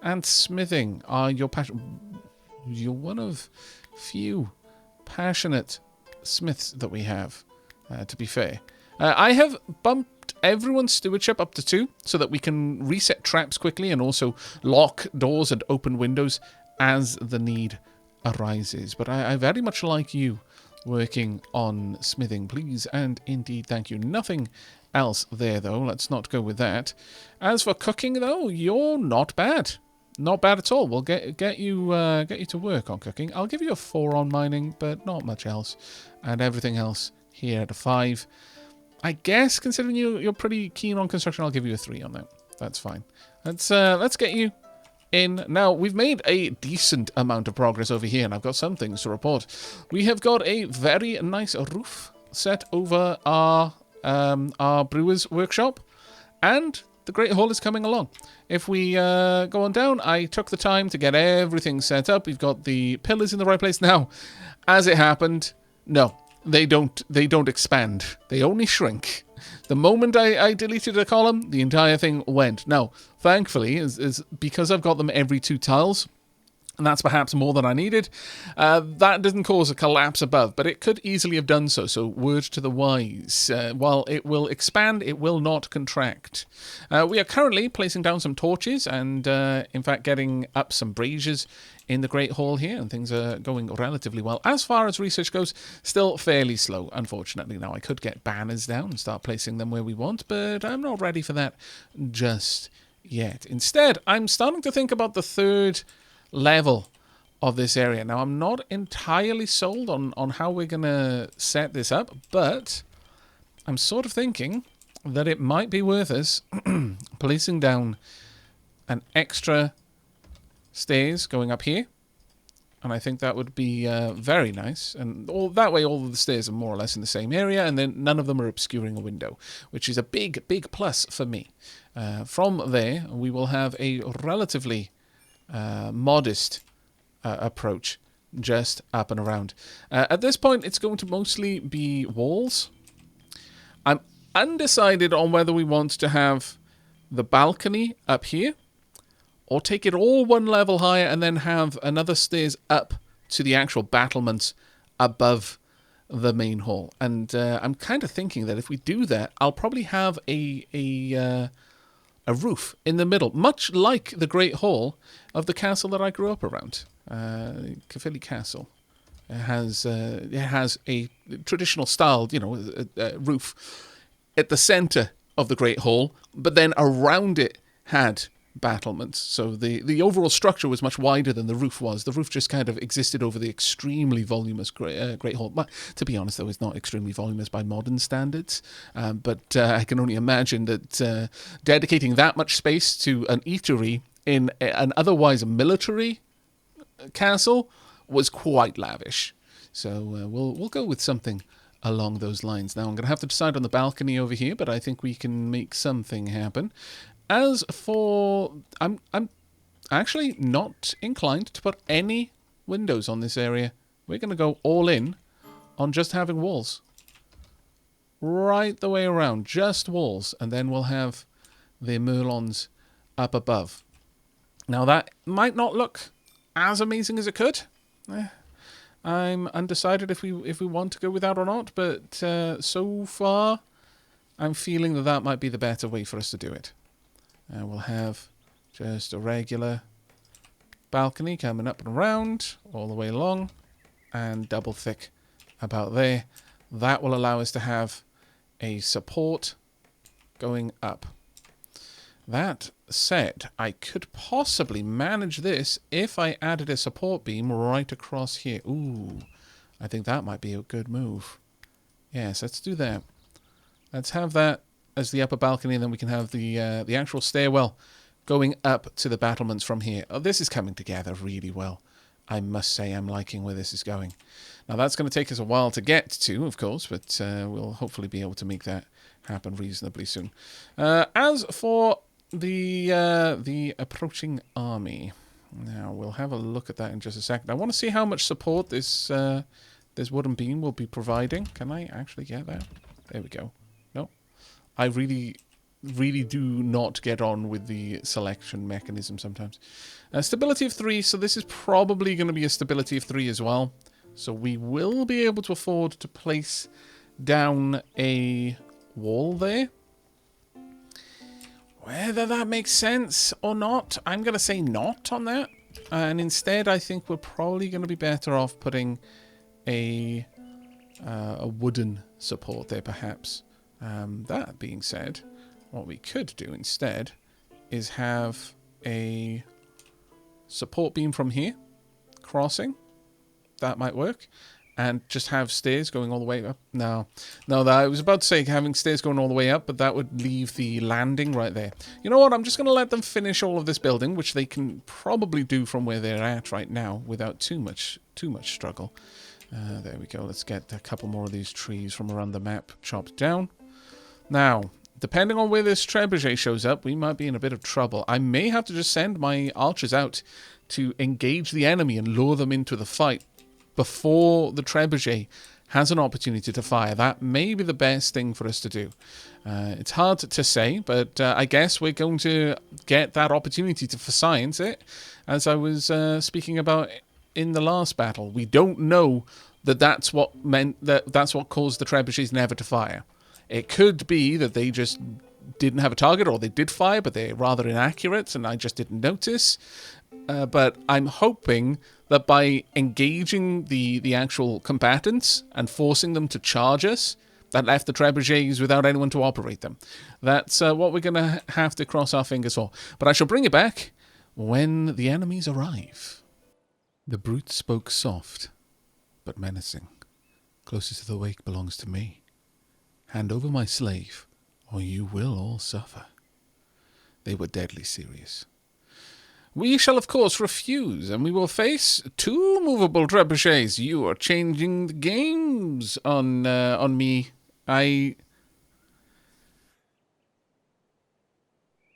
and smithing are your passion. You're one of few passionate smiths that we have, to be fair. I have bumped everyone's stewardship up to 2 so that we can reset traps quickly and also lock doors and open windows as the need arises. But I very much like you working on smithing, please, and indeed thank you. Nothing else there, though. Let's not go with that. As for cooking, though, you're not bad. Not bad at all. We'll get you to work on cooking. I'll give you a 4 on mining, but not much else. And everything else here at a 5. I guess, considering you're pretty keen on construction, I'll give you a 3 on that. That's fine. Let's get you in. Now, we've made a decent amount of progress over here, and I've got some things to report. We have got a very nice roof set over our brewer's workshop, and the Great Hall is coming along. If we go on down, I took the time to get everything set up. We've got the pillars in the right place. Now, as it happened, no. They don't expand. They only shrink. The moment I deleted a column, the entire thing went. Now, thankfully, is because I've got them every 2 tiles, and that's perhaps more than I needed, that doesn't cause a collapse above, but it could easily have done so. So, word to the wise. While it will expand, it will not contract. We are currently placing down some torches and, in fact, getting up some braziers in the Great Hall here, and things are going relatively well. As far as research goes, still fairly slow, unfortunately. Now, I could get banners down and start placing them where we want, but I'm not ready for that just yet. Instead, I'm starting to think about the 3rd level of this area. Now, I'm not entirely sold on how we're going to set this up, but I'm sort of thinking that it might be worth us placing down an extra stairs going up here And I think that would be very nice. And that way all of the stairs are more or less in the same area, and then none of them are obscuring a window, which is a big, big plus for me. From there, we will have a relatively modest approach just up and around. At this point, it's going to mostly be walls. I'm undecided on whether we want to have the balcony up here, or take it all one level higher and then have another stairs up to the actual battlements above the main hall. And I'm kind of thinking that if we do that, I'll probably have a roof in the middle, much like the Great Hall of the castle that I grew up around, Caerphilly Castle. It has a traditional style, roof at the centre of the Great Hall, but then around it had battlements. So the overall structure was much wider than the roof was. The roof just kind of existed over the extremely voluminous Great Hall. But to be honest, though, it's not extremely voluminous by modern standards. But I can only imagine that dedicating that much space to an eatery in an otherwise military castle was quite lavish. So we'll go with something along those lines. Now I'm going to have to decide on the balcony over here, but I think we can make something happen. As for... I'm actually not inclined to put any windows on this area. We're going to go all in on just having walls. Right the way around. Just walls. And then we'll have the Merlons up above. Now that might not look as amazing as it could. I'm undecided if we want to go with that or not. But so far, I'm feeling that that might be the better way for us to do it. We'll have just a regular balcony coming up and around all the way along and double thick about there. That will allow us to have a support going up. That said, I could possibly manage this if I added a support beam right across here. Ooh, I think that might be a good move. Yes, let's do that. Let's have that as the upper balcony, and then we can have the actual stairwell going up to the battlements from here. Oh, this is coming together really well. I must say I'm liking where this is going. Now, that's going to take us a while to get to, of course, but we'll hopefully be able to make that happen reasonably soon. As for the approaching army, now we'll have a look at that in just a second. I want to see how much support this wooden beam will be providing. Can I actually get that? There we go. I really do not get on with the selection mechanism sometimes. Stability of 3, so this is probably going to be a stability of 3 as well. So we will be able to afford to place down a wall there. Whether that makes sense or not, I'm going to say not on that. And instead, I think we're probably going to be better off putting a wooden support there, perhaps. That being said, what we could do instead is have a support beam from here crossing. That might work. And just have stairs going all the way up. No, I was about to say having stairs going all the way up, but that would leave the landing right there. You know what? I'm just going to let them finish all of this building, which they can probably do from where they're at right now without too much struggle. There we go. Let's get a couple more of these trees from around the map chopped down. Now, depending on where this Trebuchet shows up, we might be in a bit of trouble. I may have to just send my archers out to engage the enemy and lure them into the fight before the Trebuchet has an opportunity to fire. That may be the best thing for us to do. It's hard to say, but I guess we're going to get that opportunity to science it, as I was speaking about in the last battle. We don't know that that's what caused the Trebuchets never to fire. It could be that they just didn't have a target, or they did fire, but they're rather inaccurate, and I just didn't notice. But I'm hoping that by engaging the actual combatants and forcing them to charge us, that left the Trebuchets without anyone to operate them. That's what we're going to have to cross our fingers for. But I shall bring it back when the enemies arrive. The brute spoke soft, but menacing. Closest to the wake belongs to me. Hand over my slave, or you will all suffer. They were deadly serious. We shall, of course, refuse, and we will face 2 movable trebuchets. You are changing the games on me.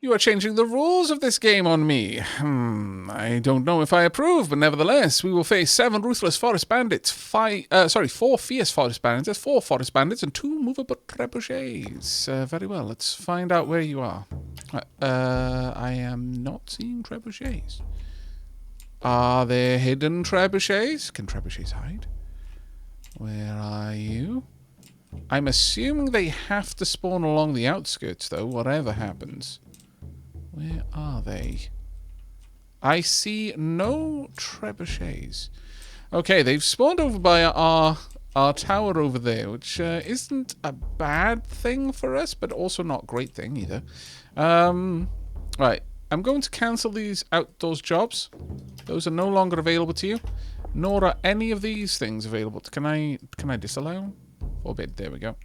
You are changing the rules of this game on me. I don't know if I approve, but nevertheless, we will face 7 ruthless forest bandits, 4 fierce forest bandits, 4 forest bandits, and 2 movable trebuchets. Very well, let's find out where you are. I am not seeing trebuchets. Are there hidden trebuchets? Can trebuchets hide? Where are you? I'm assuming they have to spawn along the outskirts, though, whatever happens. Where are they? I see no trebuchets. Okay, they've spawned over by our tower over there, which isn't a bad thing for us, but also not a great thing either. Right, I'm going to cancel these outdoors jobs. Those are no longer available to you, nor are any of these things available. Can I disallow? Forbid. There we go.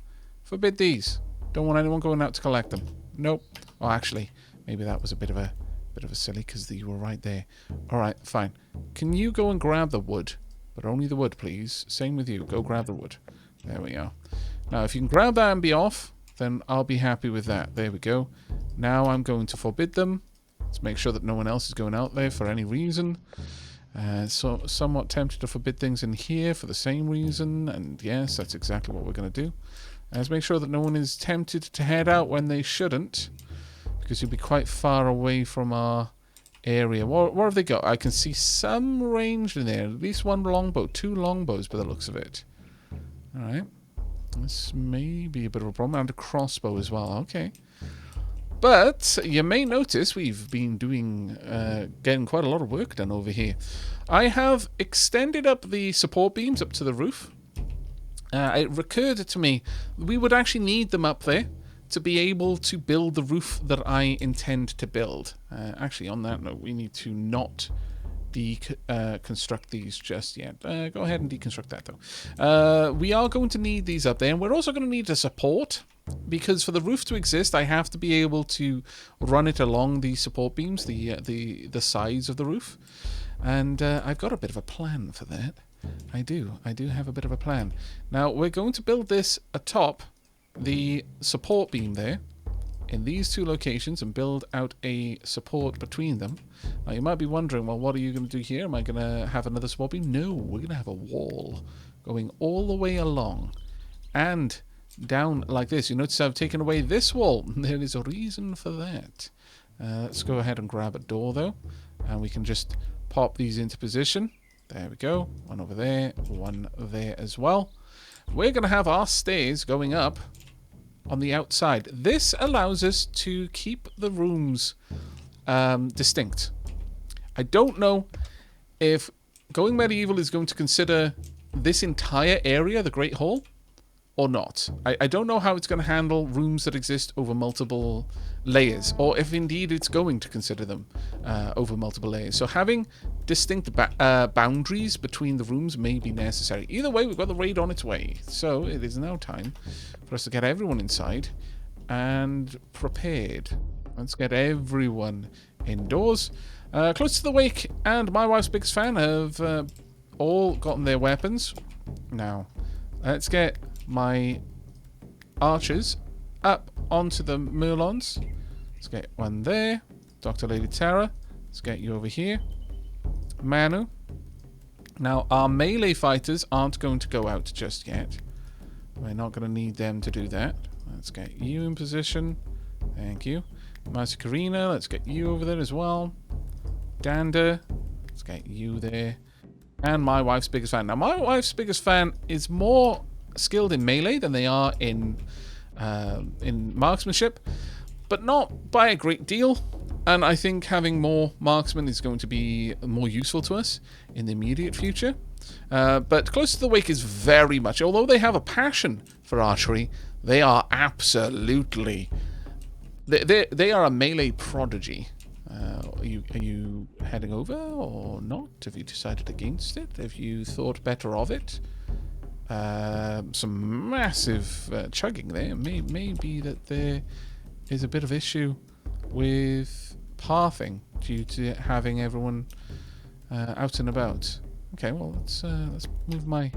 Forbid these. Don't want anyone going out to collect them. Nope. Oh, actually. Maybe that was a bit of a silly because you were right there. All right, fine. Can you go and grab the wood? But only the wood, please. Same with you. Go grab the wood. There we go. Now, if you can grab that and be off, then I'll be happy with that. There we go. Now I'm going to forbid them. Let's make sure that no one else is going out there for any reason. So somewhat tempted to forbid things in here for the same reason. And yes, that's exactly what we're going to do. Let's make sure that no one is tempted to head out when they shouldn't. Because you'll be quite far away from our area. What have they got? I can see some range in there. At least 1 longbow. 2 longbows by the looks of it. Alright. This may be a bit of a problem. And a crossbow as well. Okay. But you may notice we've been doing, getting quite a lot of work done over here. I have extended up the support beams up to the roof. It recurred to me we would actually need them up there to be able to build the roof that I intend to build. Actually, on that note, we need to not deconstruct these just yet. Go ahead and deconstruct that, though. We are going to need these up there, and we're also going to need a support, because for the roof to exist, I have to be able to run it along the support beams, the sides of the roof. And I've got a bit of a plan for that. I do have a bit of a plan. Now, we're going to build this atop the support beam there in these 2 locations and build out a support between them. Now you might be wondering, well, what are you going to do here? Am I going to have another support beam? No, we're going to have a wall going all the way along and down like this. You notice I've taken away this wall. There is a reason for that. Let's go ahead and grab a door though, and we can just pop these into position. There we go. 1 over there, 1 there as well. We're going to have our stairs going up on the outside. This allows us to keep the rooms distinct. I don't know if Going Medieval is going to consider this entire area the Great Hall or not. I don't know how it's going to handle rooms that exist over multiple layers, or if indeed it's going to consider them over multiple layers. So having distinct boundaries between the rooms may be necessary. Either way, we've got the raid on its way. So it is now time for us to get everyone inside and prepared. Let's get everyone indoors. Close to the Wake and My Wife's Biggest Fan have all gotten their weapons. Now, let's get my archers up onto the Merlons. Let's get one there. Dr. Lady Terra. Let's get you over here. Manu. Now, our melee fighters aren't going to go out just yet. We're not going to need them to do that. Let's get you in position. Thank you. Marcy Karina, let's get you over there as well. Dander, let's get you there. And My Wife's Biggest Fan. Now, My Wife's Biggest Fan is more skilled in melee than they are in marksmanship, but not by a great deal. And I think having more marksmen is going to be more useful to us in the immediate future. But Close to the Wake is very much, although they have a passion for archery, they are absolutely... They are a melee prodigy. Are you heading over or not? Have you decided against it? Have you thought better of it? Some massive chugging there. May be that there is a bit of issue with pathing due to having everyone out and about. Okay, well, let's move my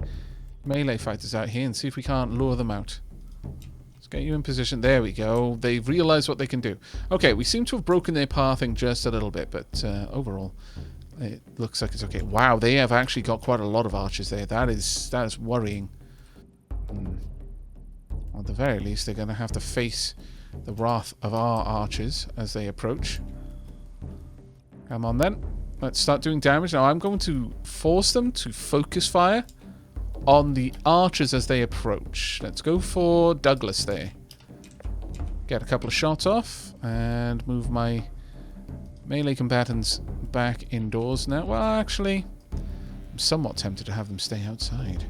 melee fighters out here and see if we can't lure them out. Let's get you in position. There we go. They've realized what they can do. Okay, we seem to have broken their pathing just a little bit, but overall, it looks like it's okay. Wow, they have actually got quite a lot of archers there. That is worrying. At the very least, they're going to have to face the wrath of our archers as they approach. Come on then. Let's start doing damage. Now I'm going to force them to focus fire on the archers as they approach. Let's go for Douglas there. Get a couple of shots off and move my melee combatants back indoors now. Well, actually, I'm somewhat tempted to have them stay outside.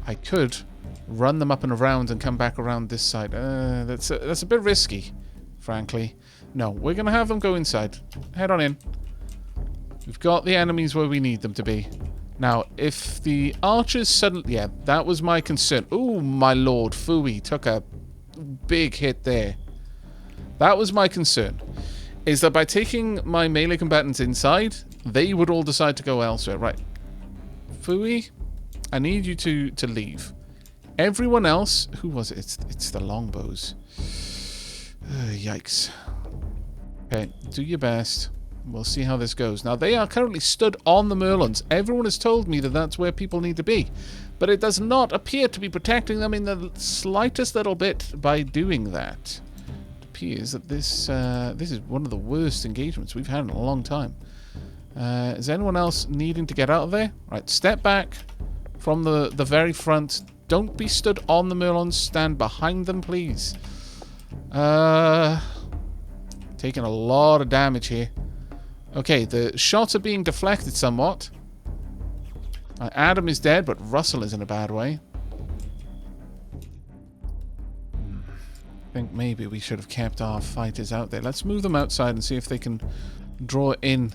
I could run them up and around and come back around this side. That's a bit risky, frankly. No, we're going to have them go inside. Head on in. We've got the enemies where we need them to be. Now, if the archers suddenly... Yeah, that was my concern. Ooh, my lord, Fui took a big hit there. That was my concern. Is that by taking my melee combatants inside, they would all decide to go elsewhere. Right. Fui, I need you to leave. Everyone else... Who was it? It's the longbows. Yikes. Okay, do your best. We'll see how this goes. Now, they are currently stood on the Merlons. Everyone has told me that that's where people need to be. But it does not appear to be protecting them in the slightest little bit by doing that. It appears that this is one of the worst engagements we've had in a long time. Is anyone else needing to get out of there? Right, step back from the very front. Don't be stood on the Merlons. Stand behind them, please. Taking a lot of damage here. Okay, the shots are being deflected somewhat. Adam is dead, but Russell is in a bad way. I think maybe we should have kept our fighters out there. Let's move them outside and see if they can draw in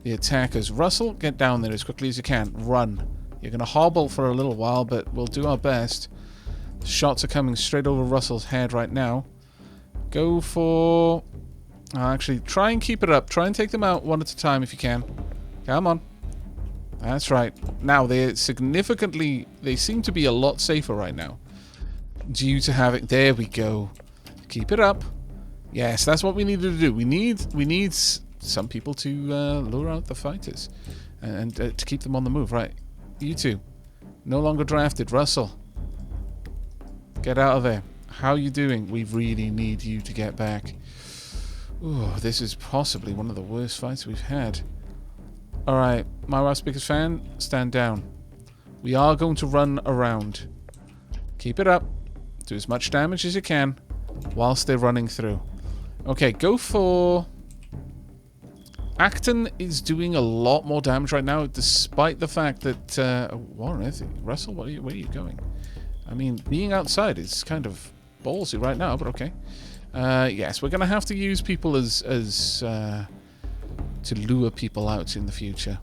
the attackers. Russell, get down there as quickly as you can. Run. You're going to hobble for a little while, but we'll do our best. The shots are coming straight over Russell's head right now. Go for... actually, try and keep it up. Try and take them out one at a time if you can. Come on. That's right. Now, they're significantly... They seem to be a lot safer right now. Due to having... There we go. Keep it up. Yes, that's what we needed to do. We need some people to lure out the fighters. And to keep them on the move. Right. You two. No longer drafted. Russell. Get out of there. How are you doing? We really need you to get back. Ooh, this is possibly one of the worst fights we've had. Alright, my Rough Speakers fan, stand down. We are going to run around. Keep it up. Do as much damage as you can whilst they're running through. Okay, go for... Acton is doing a lot more damage right now, despite the fact that... Warren, Russell, where are you going? I mean, being outside is kind of ballsy right now, but okay. Yes, we're going to have to use people as to lure people out in the future.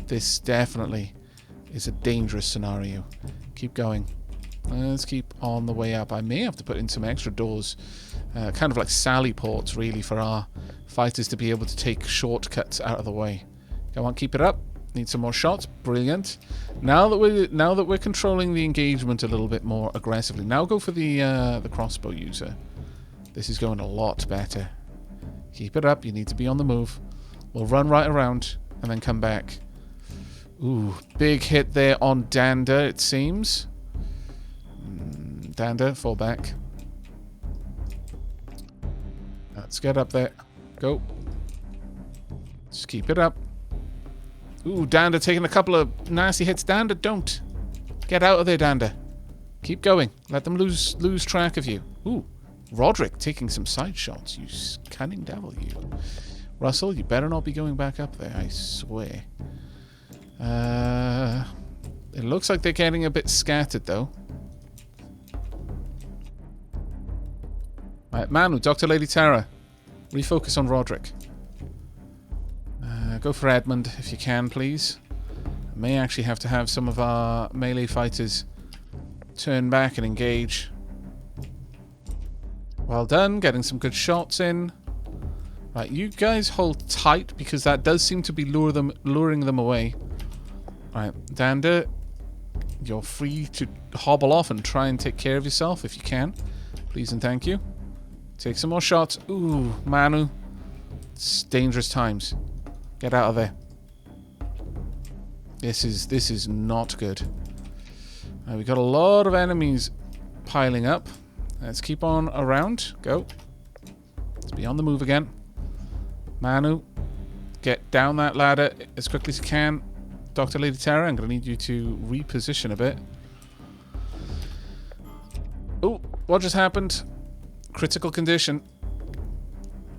This definitely is a dangerous scenario. Keep going. Let's keep on the way up. I may have to put in some extra doors, kind of like sally ports, really, for our fighters to be able to take shortcuts out of the way. Come on, keep it up. Need some more shots. Brilliant. Now that we're controlling the engagement a little bit more aggressively, now go for the crossbow user. This is going a lot better. Keep it up. You need to be on the move. We'll run right around and then come back. Ooh, big hit there on Dander, it seems. Dander, fall back. Let's get up there. Go. Just keep it up. Ooh, Dander taking a couple of nasty hits. Dander, don't. Get out of there, Dander. Keep going. Let them lose track of you. Ooh. Roderick taking some side shots, you cunning devil, you. Russell, you better not be going back up there, I swear. It looks like they're getting a bit scattered, though. Right, Manu, Dr. Lady Tara, refocus on Roderick. Go for Edmund, if you can, please. I may actually have to have some of our melee fighters turn back and engage. Well done, getting some good shots in. Right, you guys hold tight because that does seem to be luring them away. Right, Dander, you're free to hobble off and try and take care of yourself if you can. Please and thank you. Take some more shots. Ooh, Manu. It's dangerous times. Get out of there. This is not good. We got a lot of enemies piling up. Let's keep on around. Go. Let's be on the move again. Manu, get down that ladder as quickly as you can. Dr. Lady Terra, I'm going to need you to reposition a bit. Oh, what just happened? Critical condition.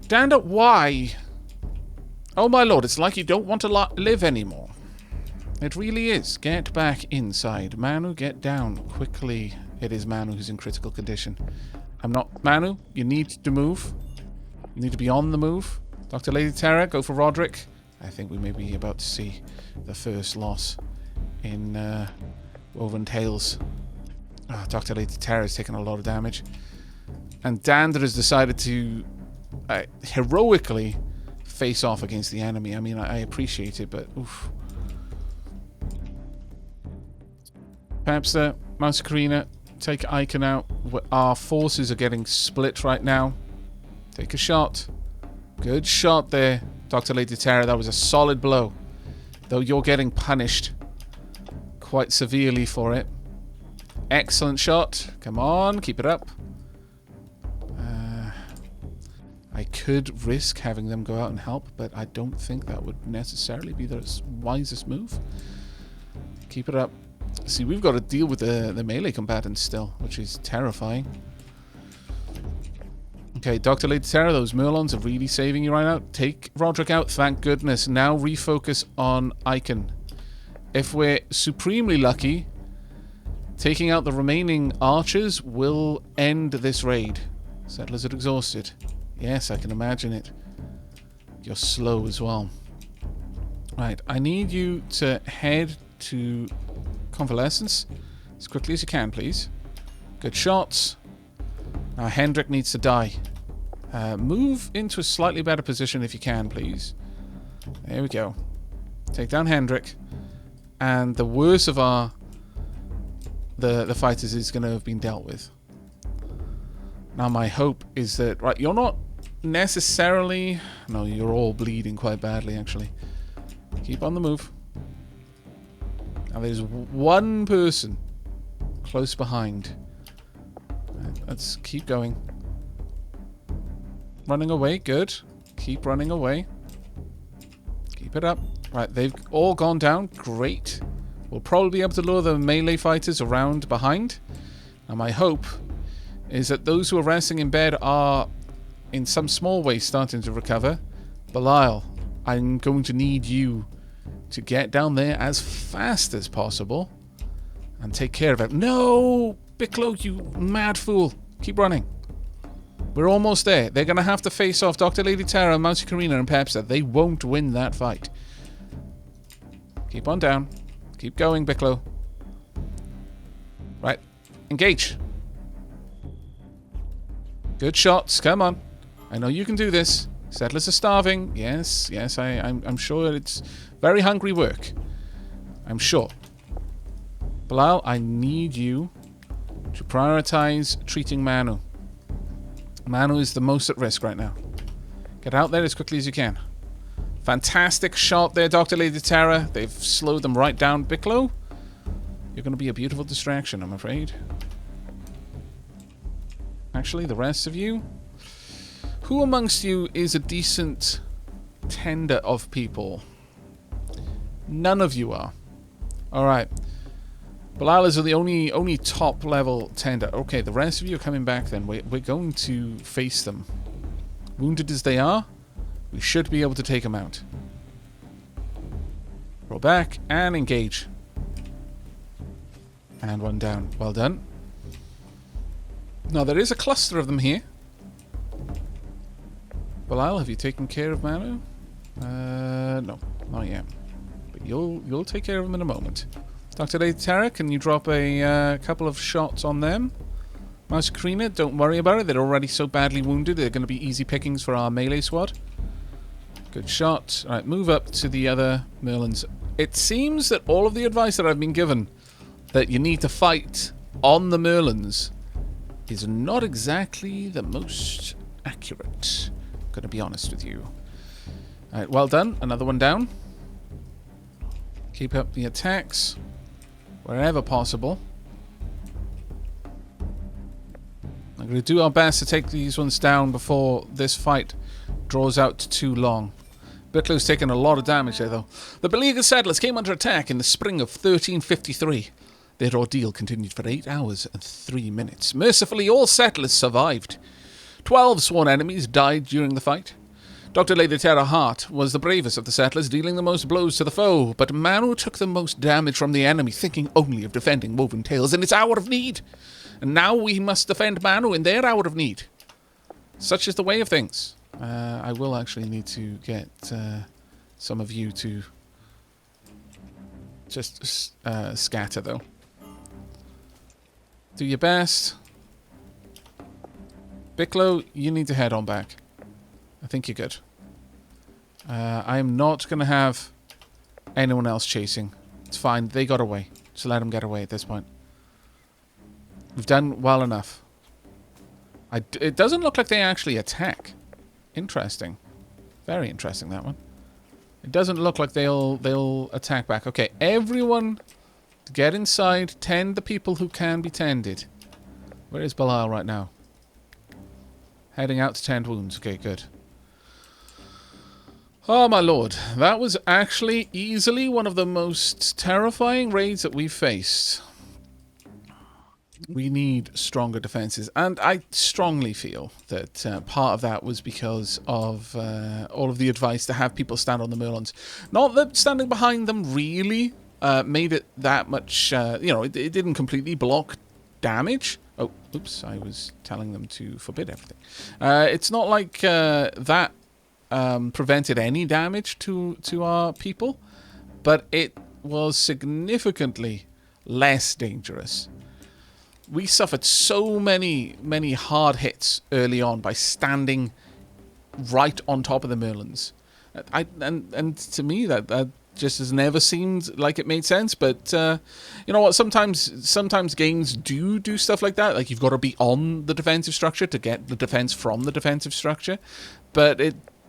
Dander, why? Oh my lord, it's like you don't want to live anymore. It really is. Get back inside. Manu, get down quickly. It is Manu who's in critical condition. I'm not... Manu, you need to move. You need to be on the move. Dr. Lady Terra, go for Roderick. I think we may be about to see the first loss in Woven Tales. Oh, Dr. Lady Terra has taken a lot of damage. And Dander has decided to heroically face off against the enemy. I mean, I appreciate it, but oof. Perhaps Mouse Karina, take Icon out. Our forces are getting split right now. Take a shot. Good shot there, Dr. Lady Terra. That was a solid blow. Though you're getting punished quite severely for it. Excellent shot. Come on, keep it up. I could risk having them go out and help, but I don't think that would necessarily be the wisest move. Keep it up. See, we've got to deal with the melee combatants still, which is terrifying. Okay, Dr. Lady Terra, those Merlons are really saving you right now. Take Roderick out, thank goodness. Now refocus on Icon. If we're supremely lucky, taking out the remaining archers will end this raid. Settlers are exhausted. Yes, I can imagine it. You're slow as well. Right, I need you to head to Convalescence as quickly as you can, please. Good shots. Now Hendrik needs to die. Move into a slightly better position if you can, please. There we go. Take down Hendrik. And the worst of our... the fighters is going to have been dealt with. Now my hope is that... Right, you're not necessarily... No, you're all bleeding quite badly, actually. Keep on the move. Now there's one person close behind. Right, let's keep going. Running away, good. Keep running away. Keep it up. Right, they've all gone down. Great. We'll probably be able to lure the melee fighters around behind. Now my hope is that those who are resting in bed are, in some small way, starting to recover. Belial, I'm going to need you to get down there as fast as possible and take care of it. No! Bicklow, you mad fool. Keep running. We're almost there. They're going to have to face off Dr. Lady Terra, Mousy Karina, and Pepsa. They won't win that fight. Keep on down. Keep going, Bicklow. Right. Engage. Good shots. Come on. I know you can do this. Settlers are starving. Yes, yes, I'm sure it's very hungry work. I'm sure. Belial, I need you to prioritize treating Manu. Manu is the most at risk right now. Get out there as quickly as you can. Fantastic shot there, Dr. Lady Terra. They've slowed them right down. Bicklow, you're going to be a beautiful distraction, I'm afraid. Actually, the rest of you... Who amongst you is a decent tender of people? None of you are. Alright. Belial is the only top level tender. Okay, the rest of you are coming back then. We're going to face them. Wounded as they are, we should be able to take them out. Roll back and engage. And one down. Well done. Now, there is a cluster of them here. Belial, have you taken care of Manu? No, not yet. But you'll take care of them in a moment. Dr. Lady Terra, can you drop a couple of shots on them? Mouse Karina, don't worry about it. They're already so badly wounded. They're going to be easy pickings for our melee squad. Good shot. All right, move up to the other Merlins. It seems that all of the advice that I've been given, that you need to fight on the Merlins, is not exactly the most accurate. I'm going to be honest with you. All right, well done. Another one down. Keep up the attacks wherever possible. I'm going to do our best to take these ones down before this fight draws out too long. Bicklow's taken a lot of damage there, though. The beleaguered settlers came under attack in the spring of 1353. Their ordeal continued for 8 hours and 3 minutes. Mercifully, all settlers survived. 12 sworn enemies died during the fight. Dr. Lady Terra Hart was the bravest of the settlers, dealing the most blows to the foe, but Manu took the most damage from the enemy, thinking only of defending Woven Tales in its hour of need. And now we must defend Manu in their hour of need. Such is the way of things. I will actually need to get some of you to just scatter, though. Do your best. Bicklow, you need to head on back. I think you're good. I am not going to have anyone else chasing. It's fine. They got away. Just let them get away at this point. We've done well enough. It doesn't look like they actually attack. Interesting. Very interesting, that one. It doesn't look like they'll attack back. Okay, everyone get inside. Tend the people who can be tended. Where is Belial right now? Heading out to tend wounds. Okay, good. Oh, my lord. That was actually easily one of the most terrifying raids that we've faced. We need stronger defenses, and I strongly feel that part of that was because of all of the advice to have people stand on the Merlons. Not that standing behind them really made it that much, you know, it didn't completely block damage. Oh, oops, I was telling them to forbid everything. It's not like that prevented any damage to our people, but it was significantly less dangerous. We suffered so many hard hits early on by standing right on top of the Merlins. And to me, that just has never seemed like it made sense. But you know what? Sometimes games do stuff like that. Like, you've got to be on the defensive structure to get the defense from the defensive structure. But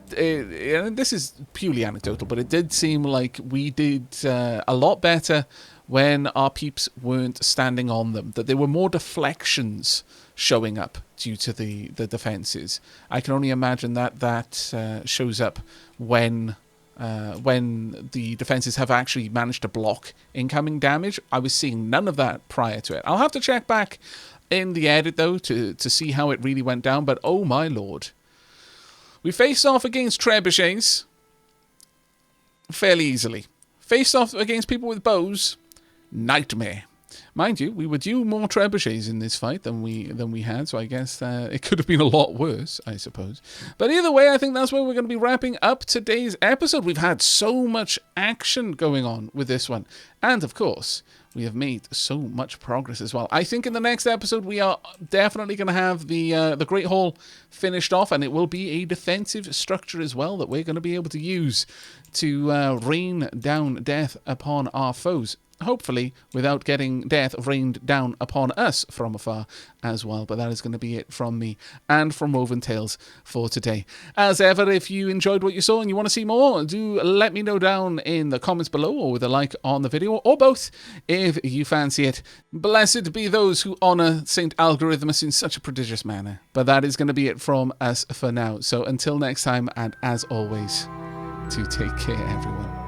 this is purely anecdotal, but it did seem like we did a lot better when our peeps weren't standing on them, that there were more deflections showing up due to the defenses. I can only imagine that shows up when the defenses have actually managed to block incoming damage. I was seeing none of that prior to it. I'll have to check back in the edit, though, to see how it really went down, but oh my lord. We faced off against trebuchets fairly easily. Faced off against people with bows, nightmare. Mind you, we were due more trebuchets in this fight than we had, so I guess it could have been a lot worse, I suppose. But either way, I think that's where we're going to be wrapping up today's episode. We've had so much action going on with this one. And, of course, we have made so much progress as well. I think in the next episode, we are definitely going to have the Great Hall finished off, and it will be a defensive structure as well that we're going to be able to use to rain down death upon our foes. Hopefully, without getting death rained down upon us from afar as well. But that is going to be it from me and from Woven Tales for today. As ever, if you enjoyed what you saw and you want to see more, do let me know down in the comments below, or with a like on the video, or both if you fancy it. Blessed be those who honour St. Algorithmus in such a prodigious manner. But that is going to be it from us for now. So until next time, and as always, to take care, everyone.